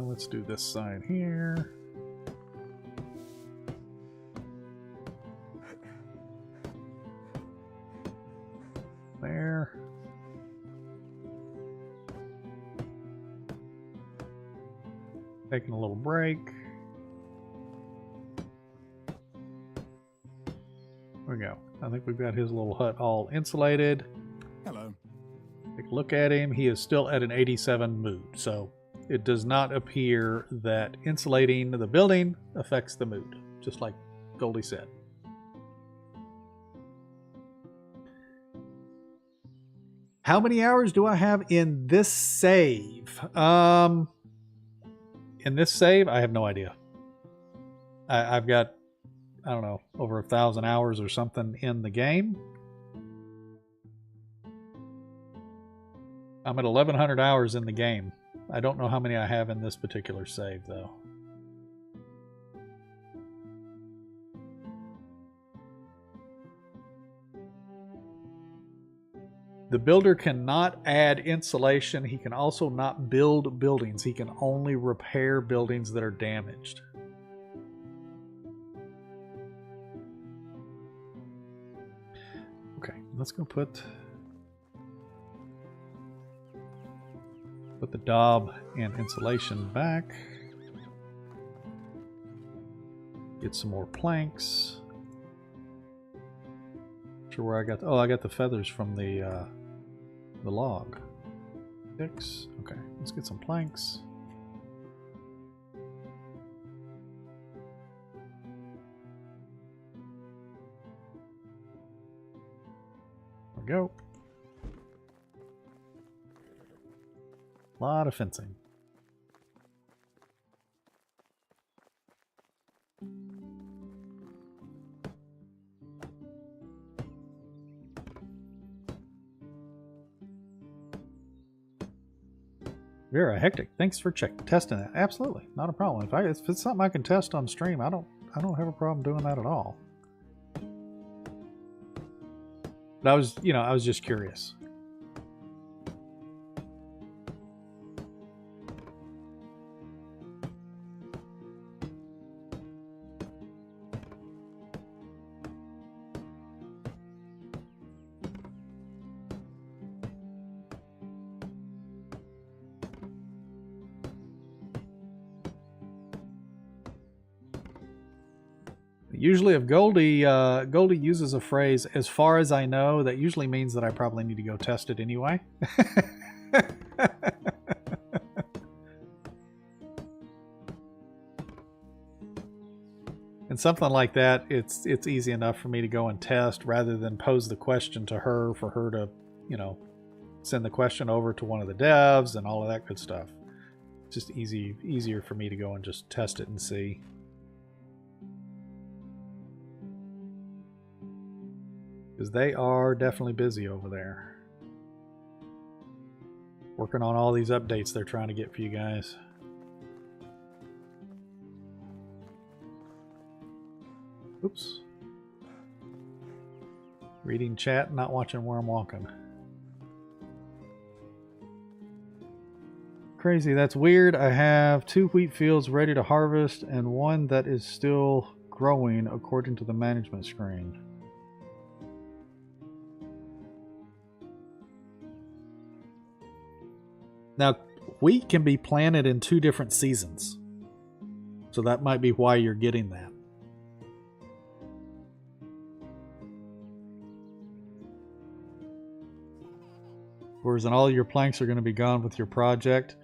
Let's do this side here. There. Taking a little break. There we go. I think we've got his little hut all insulated. Hello. Take a look at him. He is still at an 87 mood, so it does not appear that insulating the building affects the mood, just like Goldie said. How many hours do I have in this save? In this save, I have no idea. I've got, I don't know, over 1,000 hours or something in the game. I'm at 1,100 hours in the game. I don't know how many I have in this particular save, though. The builder cannot add insulation. He can also not build buildings. He can only repair buildings that are damaged. Okay, let's go put the daub and insulation back. Get some more planks. Not sure where I got. Oh, I got the feathers from the log. 6. Okay, let's get some planks. There we go. A lot of fencing. Vera, Hectic, thanks for testing that. Absolutely, not a problem. If it's something I can test on stream, I don't have a problem doing that at all. But I was just curious. Usually if Goldie uses a phrase, as far as I know, that usually means that I probably need to go test it anyway. And something like that, it's easy enough for me to go and test rather than pose the question to her for her to, send the question over to one of the devs and all of that good stuff. It's just easier for me to go and just test it and see. Because they are definitely busy over there. Working on all these updates they're trying to get for you guys. Oops. Reading chat, not watching where I'm walking. Crazy, that's weird. I have 2 wheat fields ready to harvest and 1 that is still growing according to the management screen. Now, wheat can be planted in 2 different seasons. So that might be why you're getting that. Whereas all your planks are going to be gone with your project.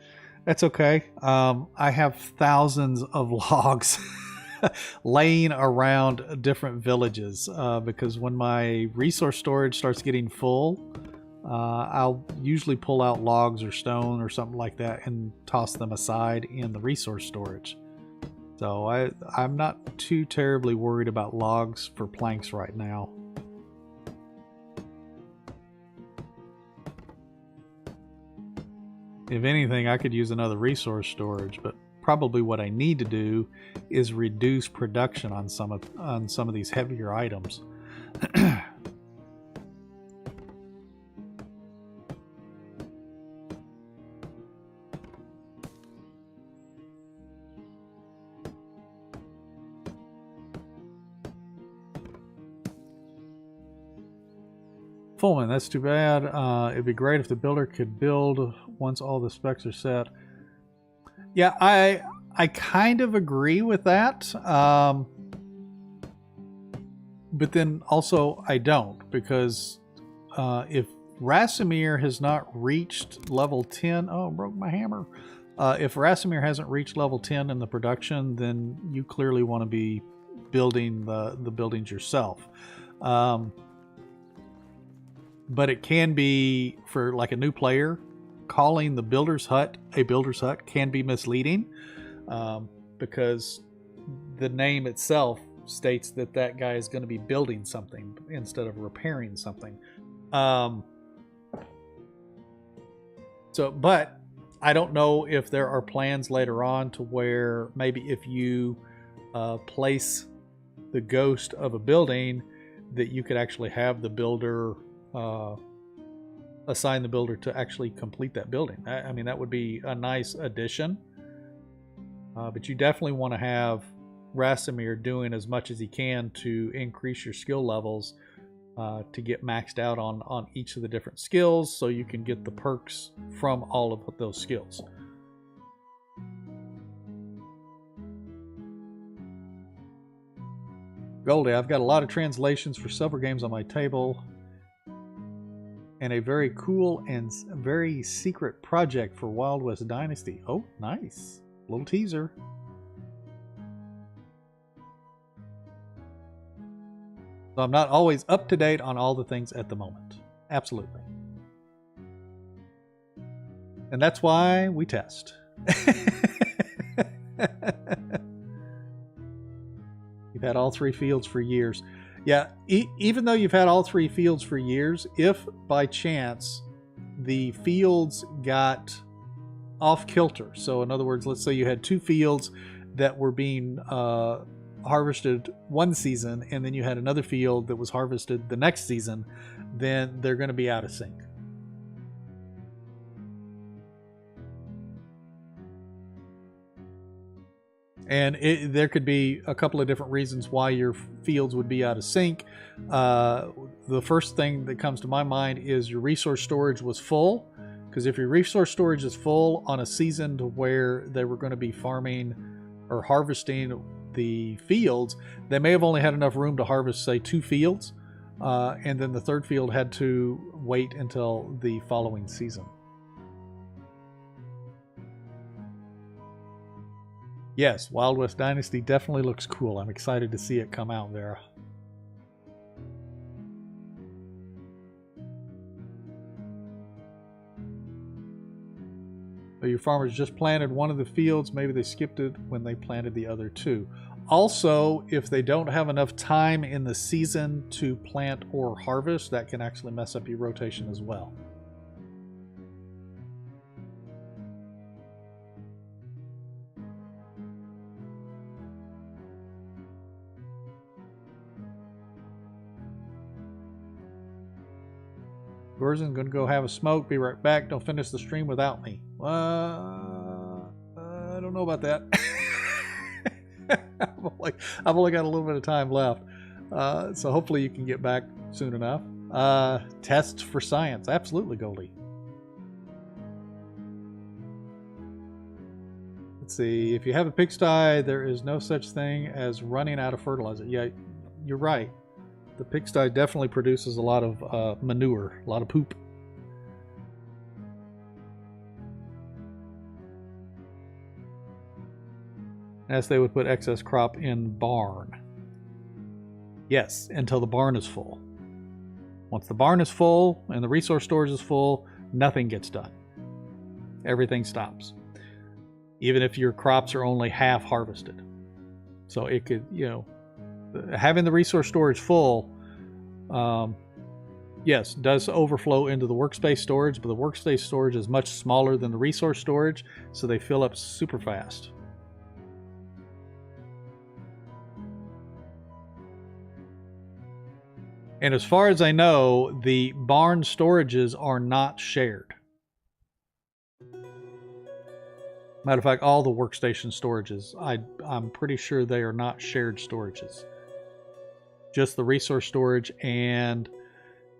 That's okay. I have thousands of logs laying around different villages because when my resource storage starts getting full, I'll usually pull out logs or stone or something like that and toss them aside in the resource storage. So I'm not too terribly worried about logs for planks right now. If anything, I could use another resource storage, but probably what I need to do is reduce production on some of these heavier items. Fullman, that's too bad. It'd be great if the builder could build once all the specs are set. Yeah, I kind of agree with that. But then also I don't, because if Rasimir has not reached level 10, oh, broke my hammer. If Rasimir hasn't reached level 10 in the production, then you clearly want to be building the buildings yourself. But it can be, for like a new player, calling the builder's hut a builder's hut can be misleading because the name itself states that that guy is going to be building something instead of repairing something. But I don't know if there are plans later on to where maybe if you place the ghost of a building, that you could actually have the builder assign the builder to actually complete that building. I mean, that would be a nice addition. But you definitely want to have Rasimir doing as much as he can to increase your skill levels to get maxed out on each of the different skills, so you can get the perks from all of those skills. Goldie, I've got a lot of translations for several games on my table, and a very cool and very secret project for Wild West Dynasty. Oh, nice. Little teaser. So I'm not always up to date on all the things at the moment. Absolutely. And that's why we test. You've had all 3 fields for years. Yeah, even though you've had all 3 fields for years, if by chance the fields got off kilter. So in other words, let's say you had 2 fields that were being harvested one season, and then you had another field that was harvested the next season, then they're going to be out of sync. And there could be a couple of different reasons why your fields would be out of sync. The first thing that comes to my mind is your resource storage was full. Because if your resource storage is full on a season to where they were going to be farming or harvesting the fields, they may have only had enough room to harvest, say, 2 fields. And then the 3rd field had to wait until the following season. Yes, Wild West Dynasty definitely looks cool. I'm excited to see it come out there. So your farmers just planted one of the fields. Maybe they skipped it when they planted the other 2. Also, if they don't have enough time in the season to plant or harvest, that can actually mess up your rotation as well. Version gonna go have a smoke. Be right back. Don't finish the stream without me. I don't know about that. I've only got a little bit of time left, so hopefully you can get back soon enough. Tests for science, absolutely, Goldie. Let's see. If you have a pigsty, there is no such thing as running out of fertilizer. Yeah, you're right. The pigsty definitely produces a lot of manure, a lot of poop. As they would put excess crop in barn. Yes, until the barn is full. Once the barn is full and the resource storage is full, nothing gets done. Everything stops. Even if your crops are only half harvested. So it could, having the resource storage full, yes, does overflow into the workspace storage, but the workspace storage is much smaller than the resource storage, so they fill up super fast. And as far as I know, the barn storages are not shared. Matter of fact, all the workstation storages, I'm pretty sure they are not shared storages. Just the resource storage and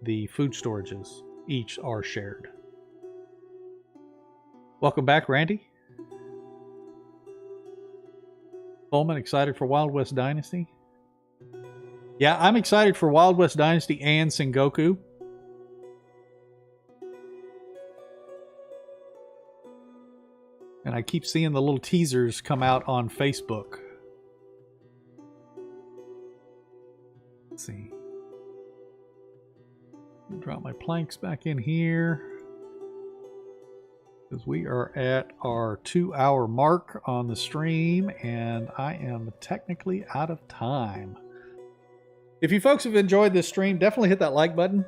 the food storages each are shared. Welcome back, Randy. Coleman, excited for Wild West Dynasty? Yeah, I'm excited for Wild West Dynasty and Sengoku. And I keep seeing the little teasers come out on Facebook. Let's see. Drop my planks back in here. Because we are at our 2-hour mark on the stream, and I am technically out of time. If you folks have enjoyed this stream, definitely hit that like button.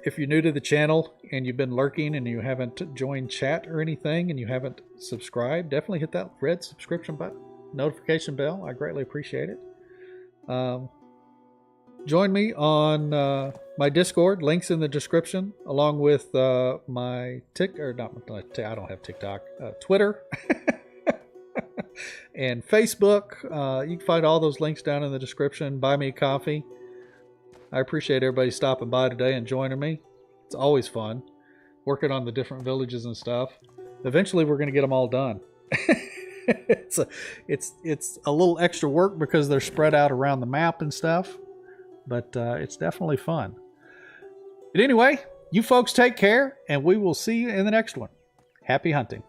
If you're new to the channel and you've been lurking and you haven't joined chat or anything and you haven't subscribed, definitely hit that red subscription button, notification bell. I greatly appreciate it. Join me on my Discord, links in the description, along with my I don't have TikTok, Twitter, and Facebook. You can find all those links down in the description. Buy me a coffee. I appreciate everybody stopping by today and joining me. It's always fun working on the different villages and stuff. Eventually, we're going to get them all done. It's a little extra work because they're spread out around the map and stuff, but it's definitely fun. But anyway, you folks take care, and we will see you in the next one. Happy hunting.